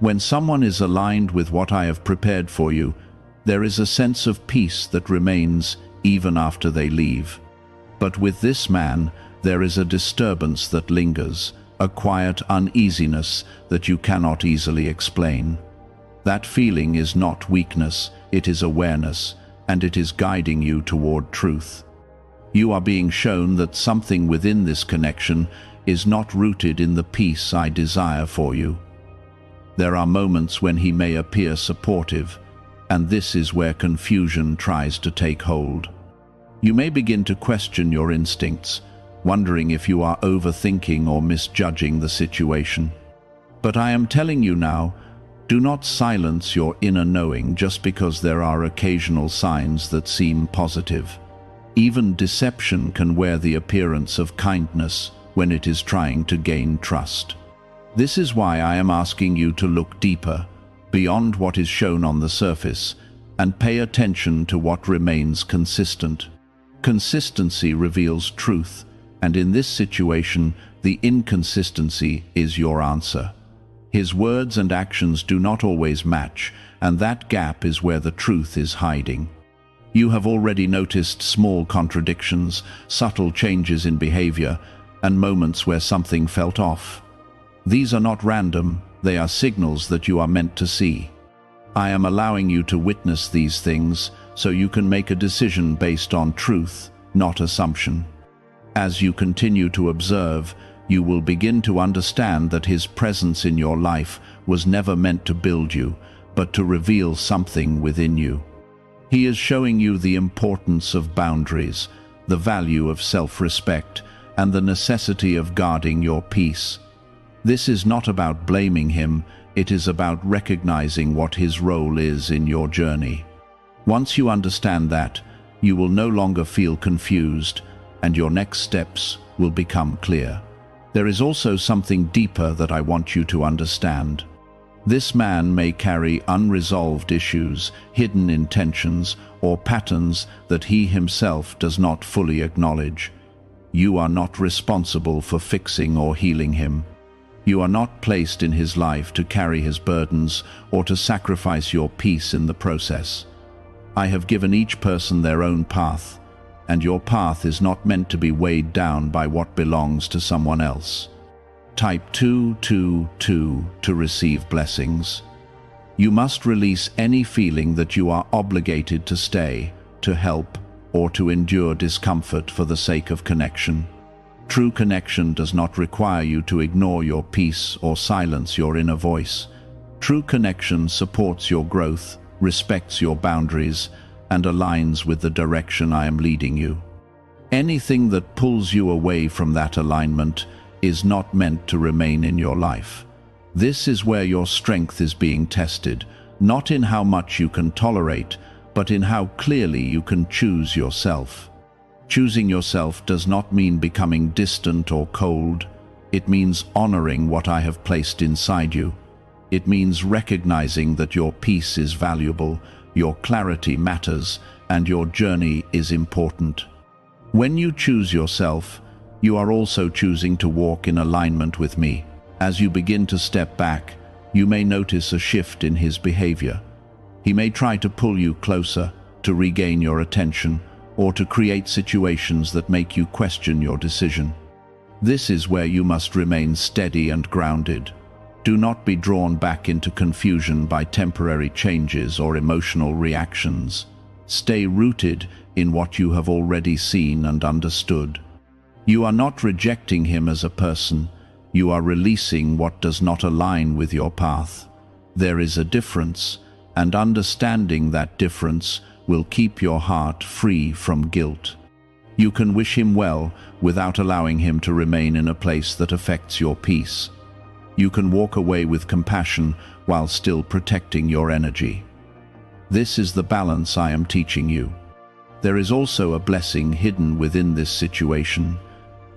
A: When someone is aligned with what I have prepared for you, there is a sense of peace that remains even after they leave. But with this man, there is a disturbance that lingers, a quiet uneasiness that you cannot easily explain. That feeling is not weakness, it is awareness, and it is guiding you toward truth. You are being shown that something within this connection is not rooted in the peace I desire for you. There are moments when he may appear supportive, and this is where confusion tries to take hold. You may begin to question your instincts, wondering if you are overthinking or misjudging the situation. But I am telling you now, do not silence your inner knowing just because there are occasional signs that seem positive. Even deception can wear the appearance of kindness when it is trying to gain trust. This is why I am asking you to look deeper, beyond what is shown on the surface, and pay attention to what remains consistent. Consistency reveals truth, and in this situation, the inconsistency is your answer. His words and actions do not always match, and that gap is where the truth is hiding. You have already noticed small contradictions, subtle changes in behavior, and moments where something felt off. These are not random, they are signals that you are meant to see. I am allowing you to witness these things so you can make a decision based on truth, not assumption. As you continue to observe, you will begin to understand that his presence in your life was never meant to build you, but to reveal something within you. He is showing you the importance of boundaries, the value of self-respect, and the necessity of guarding your peace. This is not about blaming him, it is about recognizing what his role is in your journey. Once you understand that, you will no longer feel confused, and your next steps will become clear. There is also something deeper that I want you to understand. This man may carry unresolved issues, hidden intentions, or patterns that he himself does not fully acknowledge. You are not responsible for fixing or healing him. You are not placed in his life to carry his burdens or to sacrifice your peace in the process. I have given each person their own path, and your path is not meant to be weighed down by what belongs to someone else. Type 222 to receive blessings. You must release any feeling that you are obligated to stay, to help, or to endure discomfort for the sake of connection. True connection does not require you to ignore your peace or silence your inner voice. True connection supports your growth, respects your boundaries, and aligns with the direction I am leading you. Anything that pulls you away from that alignment is not meant to remain in your life. This is where your strength is being tested, not in how much you can tolerate, but in how clearly you can choose yourself. Choosing yourself does not mean becoming distant or cold. It means honoring what I have placed inside you. It means recognizing that your peace is valuable, your clarity matters, and your journey is important. When you choose yourself, you are also choosing to walk in alignment with me. As you begin to step back, you may notice a shift in his behavior. He may try to pull you closer, to regain your attention, or to create situations that make you question your decision. This is where you must remain steady and grounded. Do not be drawn back into confusion by temporary changes or emotional reactions. Stay rooted in what you have already seen and understood. You are not rejecting him as a person. You are releasing what does not align with your path. There is a difference, and understanding that difference will keep your heart free from guilt. You can wish him well without allowing him to remain in a place that affects your peace. You can walk away with compassion while still protecting your energy. This is the balance I am teaching you. There is also a blessing hidden within this situation.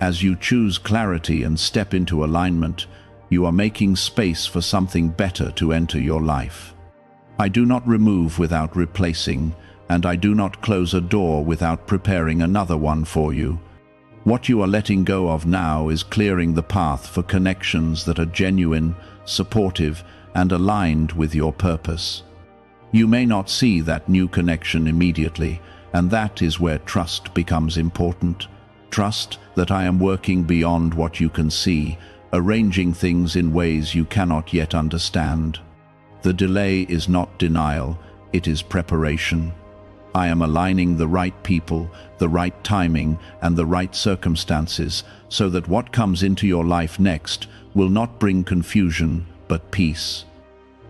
A: As you choose clarity and step into alignment, you are making space for something better to enter your life. I do not remove without replacing, and I do not close a door without preparing another one for you. What you are letting go of now is clearing the path for connections that are genuine, supportive, and aligned with your purpose. You may not see that new connection immediately, and that is where trust becomes important. Trust that I am working beyond what you can see, arranging things in ways you cannot yet understand. The delay is not denial, it is preparation. I am aligning the right people, the right timing, and the right circumstances, so that what comes into your life next will not bring confusion, but peace.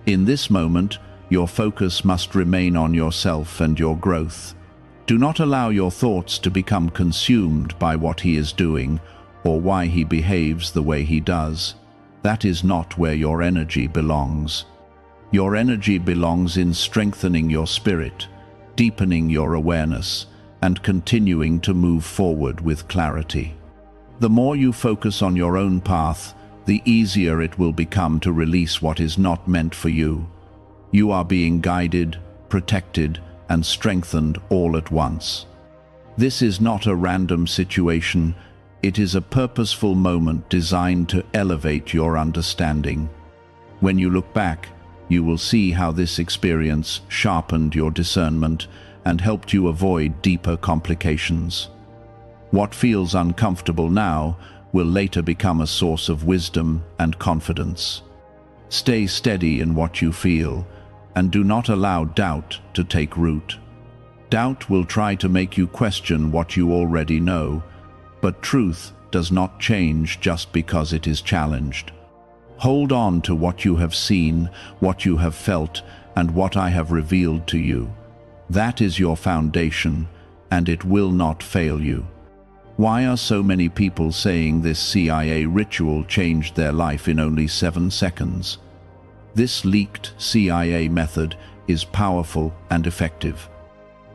A: In this moment, your focus must remain on yourself and your growth. Do not allow your thoughts to become consumed by what he is doing, or why he behaves the way he does. That is not where your energy belongs. Your energy belongs in strengthening your spirit, deepening your awareness, and continuing to move forward with clarity. The more you focus on your own path, the easier it will become to release what is not meant for you. You are being guided, protected, and strengthened all at once. This is not a random situation, it is a purposeful moment designed to elevate your understanding. When you look back, you will see how this experience sharpened your discernment and helped you avoid deeper complications. What feels uncomfortable now will later become a source of wisdom and confidence. Stay steady in what you feel, and do not allow doubt to take root. Doubt will try to make you question what you already know, but truth does not change just because it is challenged. Hold on to what you have seen, what you have felt, and what I have revealed to you. That is your foundation, and it will not fail you. Why are so many people saying this CIA ritual changed their life in only 7 seconds? This leaked CIA method is powerful and effective.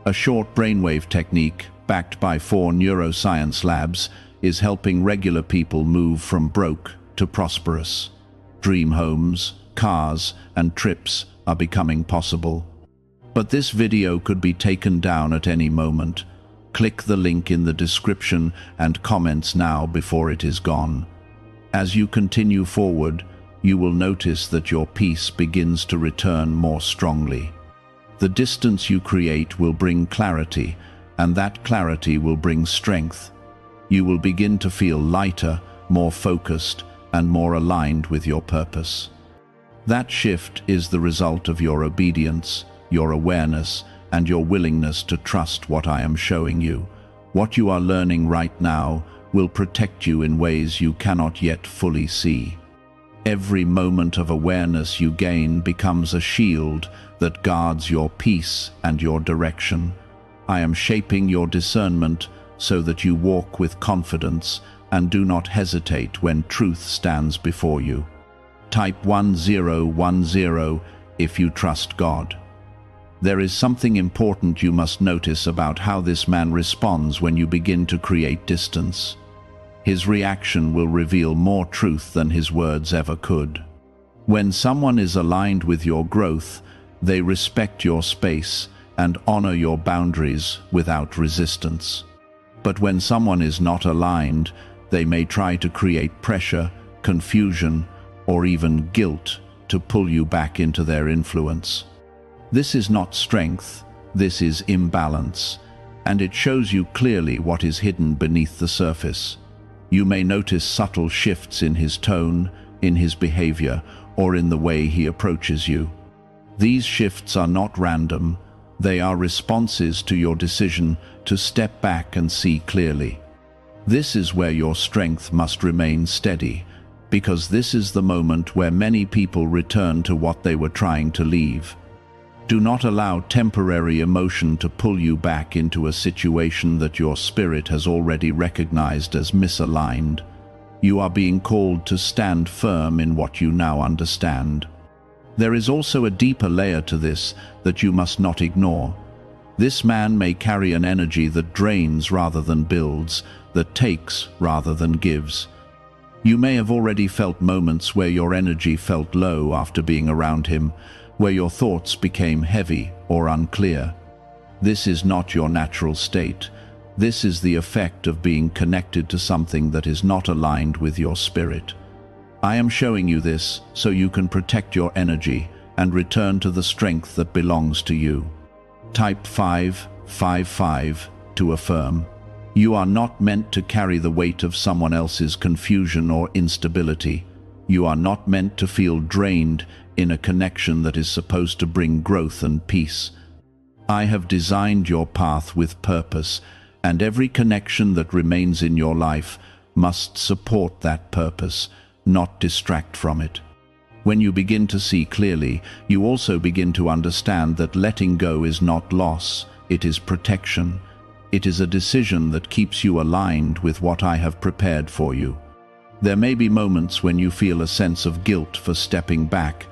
A: A short brainwave technique, backed by 4 neuroscience labs, is helping regular people move from broke to prosperous. Dream homes, cars, and trips are becoming possible. But this video could be taken down at any moment. Click the link in the description and comments now before it is gone. As you continue forward, you will notice that your peace begins to return more strongly. The distance you create will bring clarity, and that clarity will bring strength. You will begin to feel lighter, more focused, and more aligned with your purpose. That shift is the result of your obedience, your awareness, and your willingness to trust what I am showing you. What you are learning right now will protect you in ways you cannot yet fully see. Every moment of awareness you gain becomes a shield that guards your peace and your direction. I am shaping your discernment so that you walk with confidence and do not hesitate when truth stands before you. Type 1010 if you trust God. There is something important you must notice about how this man responds when you begin to create distance. His reaction will reveal more truth than his words ever could. When someone is aligned with your growth, they respect your space and honor your boundaries without resistance. But when someone is not aligned, they may try to create pressure, confusion, or even guilt to pull you back into their influence. This is not strength, this is imbalance, and it shows you clearly what is hidden beneath the surface. You may notice subtle shifts in his tone, in his behavior, or in the way he approaches you. These shifts are not random, they are responses to your decision to step back and see clearly. This is where your strength must remain steady, because this is the moment where many people return to what they were trying to leave. Do not allow temporary emotion to pull you back into a situation that your spirit has already recognized as misaligned. You are being called to stand firm in what you now understand. There is also a deeper layer to this that you must not ignore. This man may carry an energy that drains rather than builds, that takes rather than gives. You may have already felt moments where your energy felt low after being around him, where your thoughts became heavy or unclear. This is not your natural state. This is the effect of being connected to something that is not aligned with your spirit. I am showing you this so you can protect your energy and return to the strength that belongs to you. Type 555 to affirm. You are not meant to carry the weight of someone else's confusion or instability. You are not meant to feel drained in a connection that is supposed to bring growth and peace. I have designed your path with purpose, and every connection that remains in your life must support that purpose, not distract from it. When you begin to see clearly, you also begin to understand that letting go is not loss, it is protection. It is a decision that keeps you aligned with what I have prepared for you. There may be moments when you feel a sense of guilt for stepping back,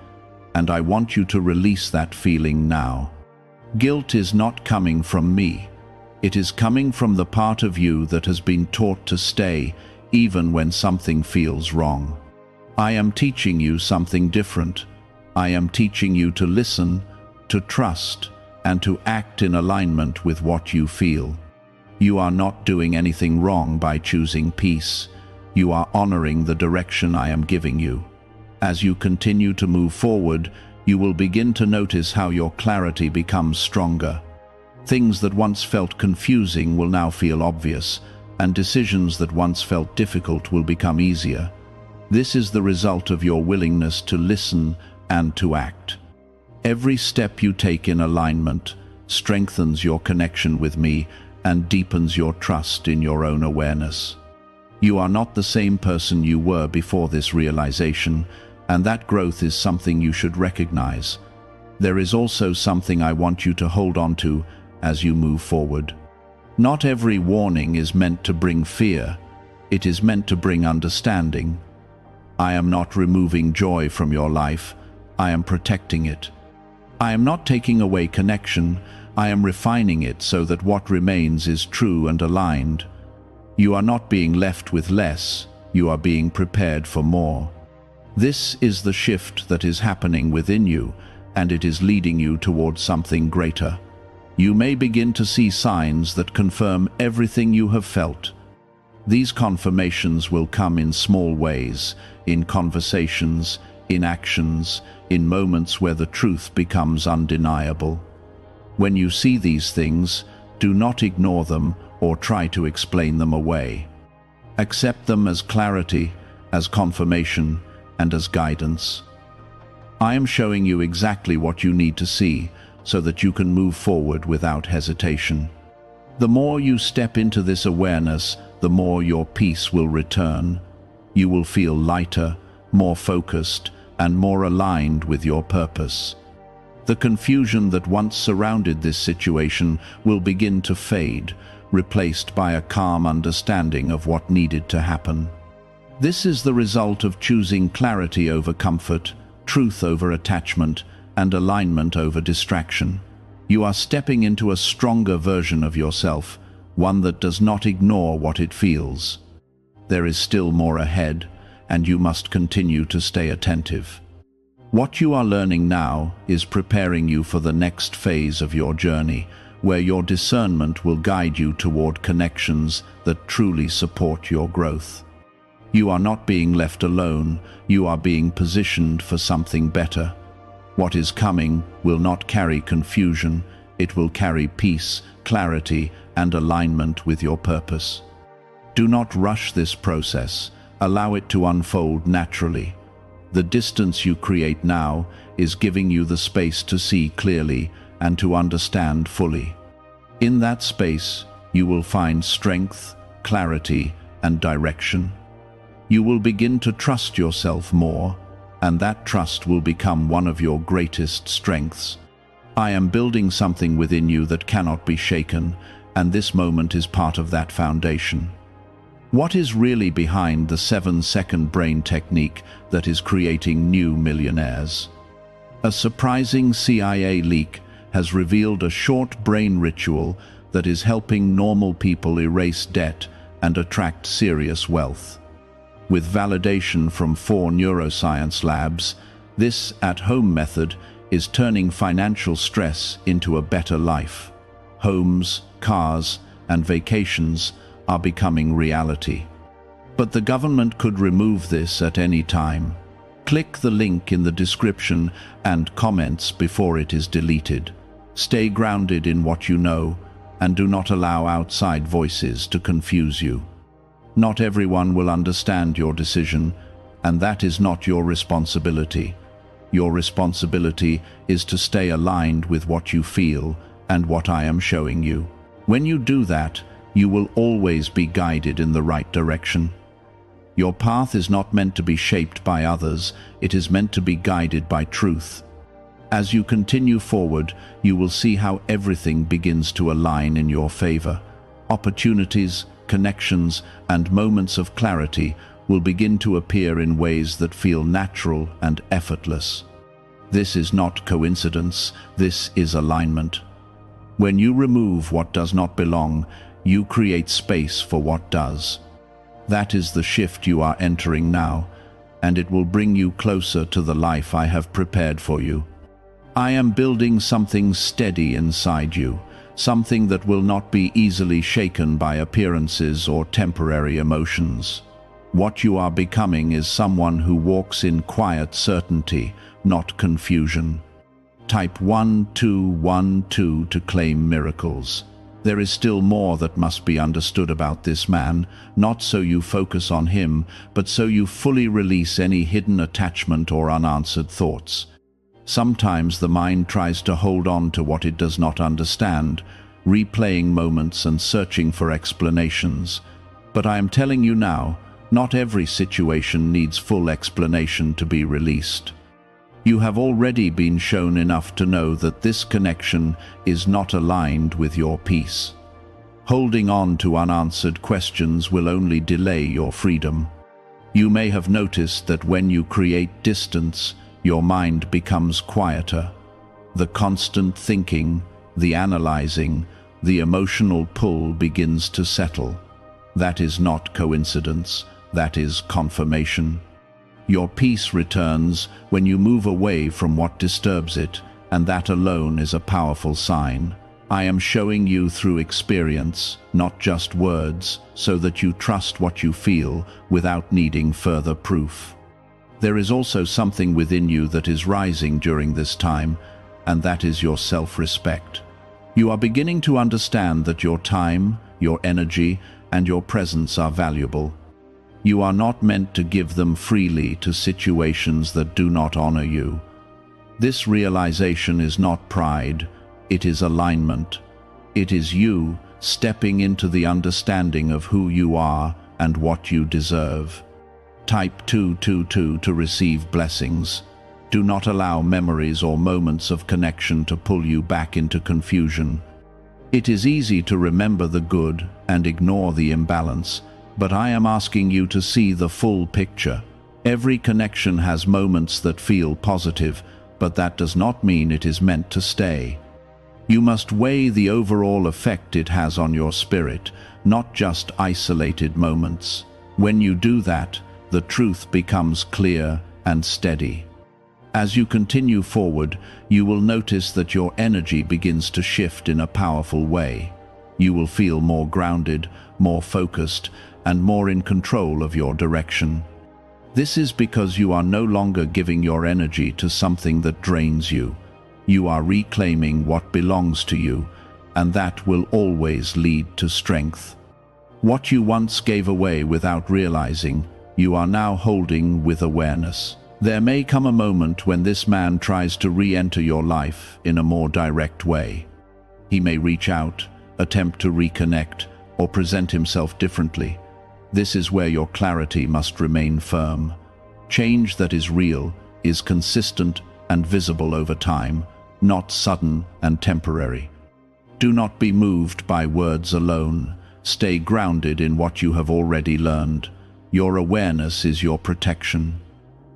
A: and I want you to release that feeling now. Guilt is not coming from me. It is coming from the part of you that has been taught to stay, even when something feels wrong. I am teaching you something different. I am teaching you to listen, to trust, and to act in alignment with what you feel. You are not doing anything wrong by choosing peace. You are honoring the direction I am giving you. As you continue to move forward, you will begin to notice how your clarity becomes stronger. Things that once felt confusing will now feel obvious, and decisions that once felt difficult will become easier. This is the result of your willingness to listen and to act. Every step you take in alignment strengthens your connection with me and deepens your trust in your own awareness. You are not the same person you were before this realization, and that growth is something you should recognize. There is also something I want you to hold on to as you move forward. Not every warning is meant to bring fear. It is meant to bring understanding. I am not removing joy from your life. I am protecting it. I am not taking away connection. I am refining it so that what remains is true and aligned. You are not being left with less. You are being prepared for more. This is the shift that is happening within you, and it is leading you towards something greater. You may begin to see signs that confirm everything you have felt. These confirmations will come in small ways, in conversations, in actions, in moments where the truth becomes undeniable. When you see these things, do not ignore them or try to explain them away. Accept them as clarity, as confirmation, and as guidance. I am showing you exactly what you need to see so that you can move forward without hesitation. The more you step into this awareness, the more your peace will return. You will feel lighter, more focused, and more aligned with your purpose. The confusion that once surrounded this situation will begin to fade, replaced by a calm understanding of what needed to happen. This is the result of choosing clarity over comfort, truth over attachment, and alignment over distraction. You are stepping into a stronger version of yourself, one that does not ignore what it feels. There is still more ahead, and you must continue to stay attentive. What you are learning now is preparing you for the next phase of your journey, where your discernment will guide you toward connections that truly support your growth. You are not being left alone, you are being positioned for something better. What is coming will not carry confusion, it will carry peace, clarity, and alignment with your purpose. Do not rush this process, allow it to unfold naturally. The distance you create now is giving you the space to see clearly and to understand fully. In that space, you will find strength, clarity, and direction. You will begin to trust yourself more, and that trust will become one of your greatest strengths. I am building something within you that cannot be shaken, and this moment is part of that foundation. What is really behind the 7-second brain technique that is creating new millionaires? A surprising CIA leak has revealed a short brain ritual that is helping normal people erase debt and attract serious wealth. With validation from 4 neuroscience labs, this at-home method is turning financial stress into a better life. Homes, cars, and vacations are becoming reality. But the government could remove this at any time. Click the link in the description and comments before it is deleted. Stay grounded in what you know, and do not allow outside voices to confuse you. Not everyone will understand your decision, and that is not your responsibility. Your responsibility is to stay aligned with what you feel and what I am showing you. When you do that, you will always be guided in the right direction. Your path is not meant to be shaped by others, it is meant to be guided by truth. As you continue forward, you will see how everything begins to align in your favor. Opportunities, connections, and moments of clarity will begin to appear in ways that feel natural and effortless. This is not coincidence, this is alignment. When you remove what does not belong, you create space for what does. That is the shift you are entering now, and it will bring you closer to the life I have prepared for you. I am building something steady inside you, something that will not be easily shaken by appearances or temporary emotions. What you are becoming is someone who walks in quiet certainty, not confusion. Type 1212 to claim miracles. There is still more that must be understood about this man, not so you focus on him, but so you fully release any hidden attachment or unanswered thoughts. Sometimes the mind tries to hold on to what it does not understand, replaying moments and searching for explanations. But I am telling you now, not every situation needs full explanation to be released. You have already been shown enough to know that this connection is not aligned with your peace. Holding on to unanswered questions will only delay your freedom. You may have noticed that when you create distance, your mind becomes quieter. The constant thinking, the analyzing, the emotional pull begins to settle. That is not coincidence, that is confirmation. Your peace returns when you move away from what disturbs it, and that alone is a powerful sign. I am showing you through experience, not just words, so that you trust what you feel without needing further proof. There is also something within you that is rising during this time, and that is your self-respect. You are beginning to understand that your time, your energy, and your presence are valuable. You are not meant to give them freely to situations that do not honor you. This realization is not pride, it is alignment. It is you stepping into the understanding of who you are and what you deserve. Type 222 to receive blessings. Do not allow memories or moments of connection to pull you back into confusion. It is easy to remember the good and ignore the imbalance, but I am asking you to see the full picture. Every connection has moments that feel positive, but that does not mean it is meant to stay. You must weigh the overall effect it has on your spirit, not just isolated moments. When you do that, the truth becomes clear and steady. As you continue forward, you will notice that your energy begins to shift in a powerful way. You will feel more grounded, more focused, and more in control of your direction. This is because you are no longer giving your energy to something that drains you. You are reclaiming what belongs to you, and that will always lead to strength. What you once gave away without realizing, you are now holding with awareness. There may come a moment when this man tries to re-enter your life in a more direct way. He may reach out, attempt to reconnect, or present himself differently. This is where your clarity must remain firm. Change that is real is consistent and visible over time, not sudden and temporary. Do not be moved by words alone. Stay grounded in what you have already learned. Your awareness is your protection.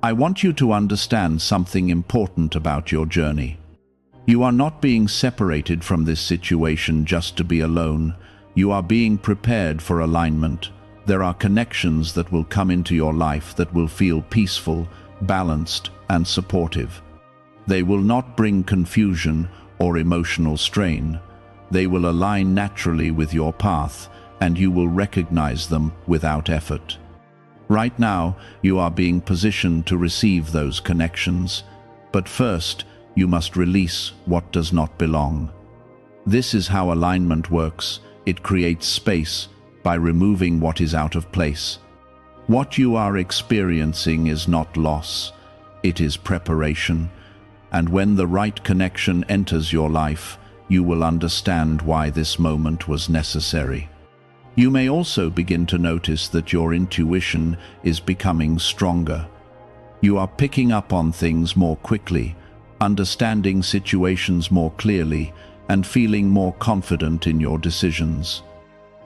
A: I want you to understand something important about your journey. You are not being separated from this situation just to be alone. You are being prepared for alignment. There are connections that will come into your life that will feel peaceful, balanced, and supportive. They will not bring confusion or emotional strain. They will align naturally with your path, and you will recognize them without effort. Right now, you are being positioned to receive those connections, but first, you must release what does not belong. This is how alignment works. It creates space by removing what is out of place. What you are experiencing is not loss, it is preparation, and when the right connection enters your life, you will understand why this moment was necessary. You may also begin to notice that your intuition is becoming stronger. You are picking up on things more quickly, understanding situations more clearly, and feeling more confident in your decisions.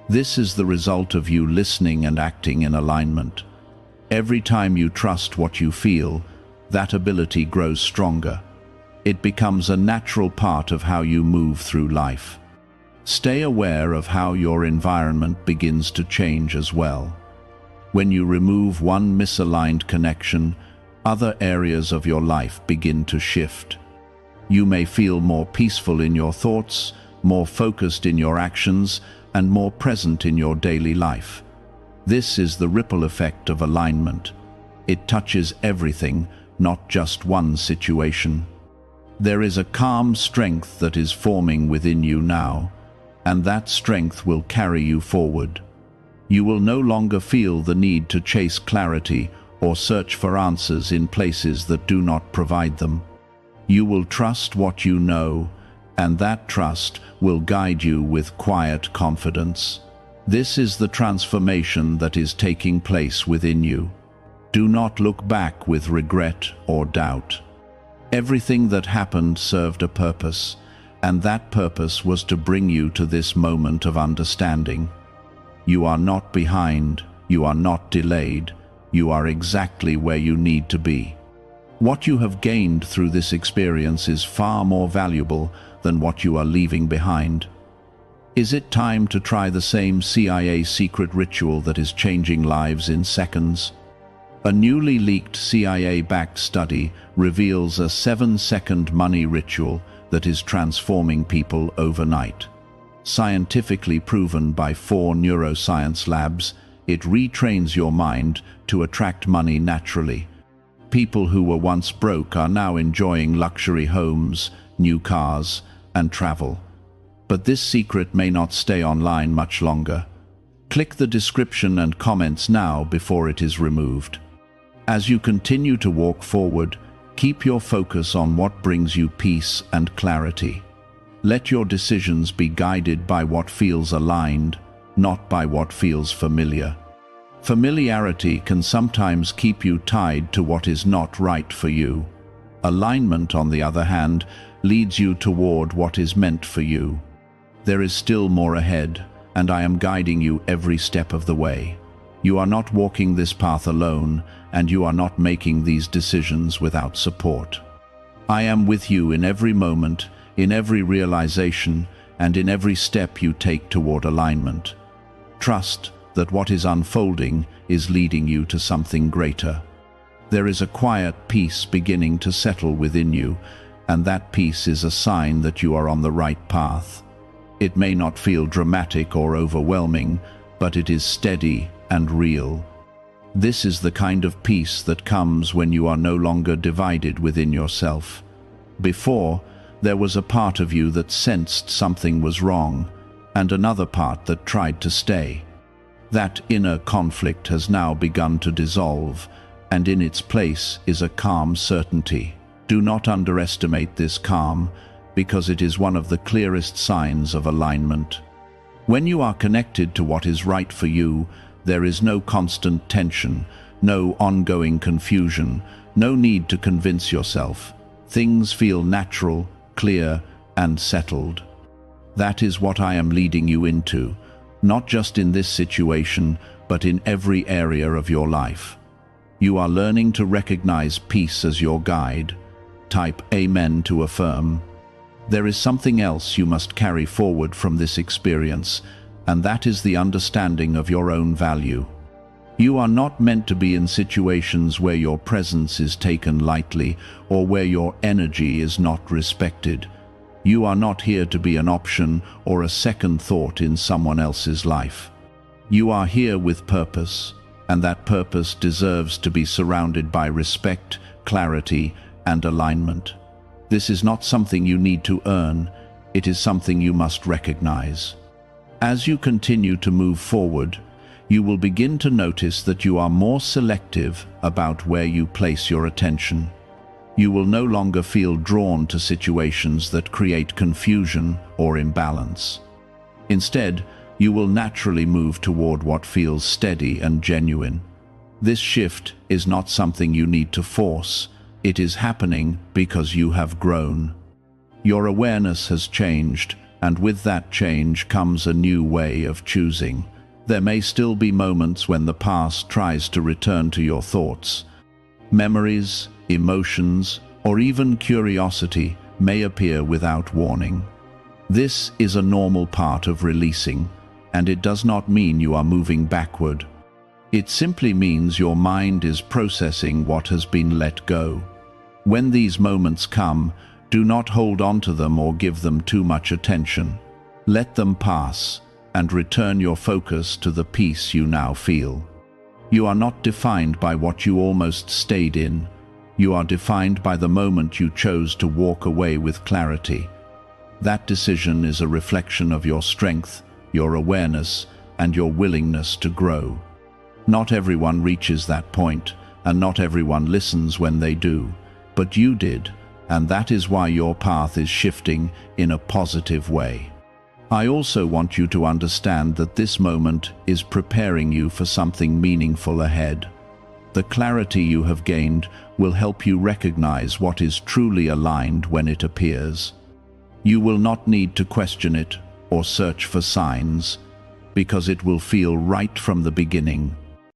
A: This is the result of you listening and acting in alignment. Every time you trust what you feel, that ability grows stronger. It becomes a natural part of how you move through life. Stay aware of how your environment begins to change as well. When you remove one misaligned connection, other areas of your life begin to shift. You may feel more peaceful in your thoughts, more focused in your actions, and more present in your daily life. This is the ripple effect of alignment. It touches everything, not just one situation. There is a calm strength that is forming within you now, and that strength will carry you forward. You will no longer feel the need to chase clarity or search for answers in places that do not provide them. You will trust what you know, and that trust will guide you with quiet confidence. This is the transformation that is taking place within you. Do not look back with regret or doubt. Everything that happened served a purpose, and that purpose was to bring you to this moment of understanding. You are not behind, you are not delayed, you are exactly where you need to be. What you have gained through this experience is far more valuable than what you are leaving behind. Is it time to try the same CIA secret ritual that is changing lives in seconds? A newly leaked CIA-backed study reveals a 7-second money ritual that is transforming people overnight. Scientifically proven by 4 neuroscience labs, it retrains your mind to attract money naturally. People who were once broke are now enjoying luxury homes, new cars, and travel. But this secret may not stay online much longer. Click the description and comments now before it is removed. As you continue to walk forward, keep your focus on what brings you peace and clarity. Let your decisions be guided by what feels aligned, not by what feels familiar. Familiarity can sometimes keep you tied to what is not right for you. Alignment, on the other hand, leads you toward what is meant for you. There is still more ahead, and I am guiding you every step of the way. You are not walking this path alone, and you are not making these decisions without support. I am with you in every moment, in every realization, and in every step you take toward alignment. Trust that what is unfolding is leading you to something greater. There is a quiet peace beginning to settle within you, and that peace is a sign that you are on the right path. It may not feel dramatic or overwhelming, but it is steady and real. This is the kind of peace that comes when you are no longer divided within yourself. Before, there was a part of you that sensed something was wrong, and another part that tried to stay. That inner conflict has now begun to dissolve, and in its place is a calm certainty. Do not underestimate this calm, because it is one of the clearest signs of alignment. When you are connected to what is right for you, there is no constant tension, no ongoing confusion, no need to convince yourself. Things feel natural, clear, and settled. That is what I am leading you into, not just in this situation, but in every area of your life. You are learning to recognize peace as your guide. Type Amen to affirm. There is something else you must carry forward from this experience, and that is the understanding of your own value. You are not meant to be in situations where your presence is taken lightly or where your energy is not respected. You are not here to be an option or a second thought in someone else's life. You are here with purpose, and that purpose deserves to be surrounded by respect, clarity, and alignment. This is not something you need to earn, it is something you must recognize. As you continue to move forward, you will begin to notice that you are more selective about where you place your attention. You will no longer feel drawn to situations that create confusion or imbalance. Instead, you will naturally move toward what feels steady and genuine. This shift is not something you need to force. It is happening because you have grown. Your awareness has changed, and with that change comes a new way of choosing. There may still be moments when the past tries to return to your thoughts. Memories, emotions, or even curiosity may appear without warning. This is a normal part of releasing, and it does not mean you are moving backward. It simply means your mind is processing what has been let go. When these moments come, do not hold on to them or give them too much attention. Let them pass, and return your focus to the peace you now feel. You are not defined by what you almost stayed in. You are defined by the moment you chose to walk away with clarity. That decision is a reflection of your strength, your awareness, and your willingness to grow. Not everyone reaches that point, and not everyone listens when they do, but you did, and that is why your path is shifting in a positive way. I also want you to understand that this moment is preparing you for something meaningful ahead. The clarity you have gained will help you recognize what is truly aligned when it appears. You will not need to question it or search for signs, because it will feel right from the beginning.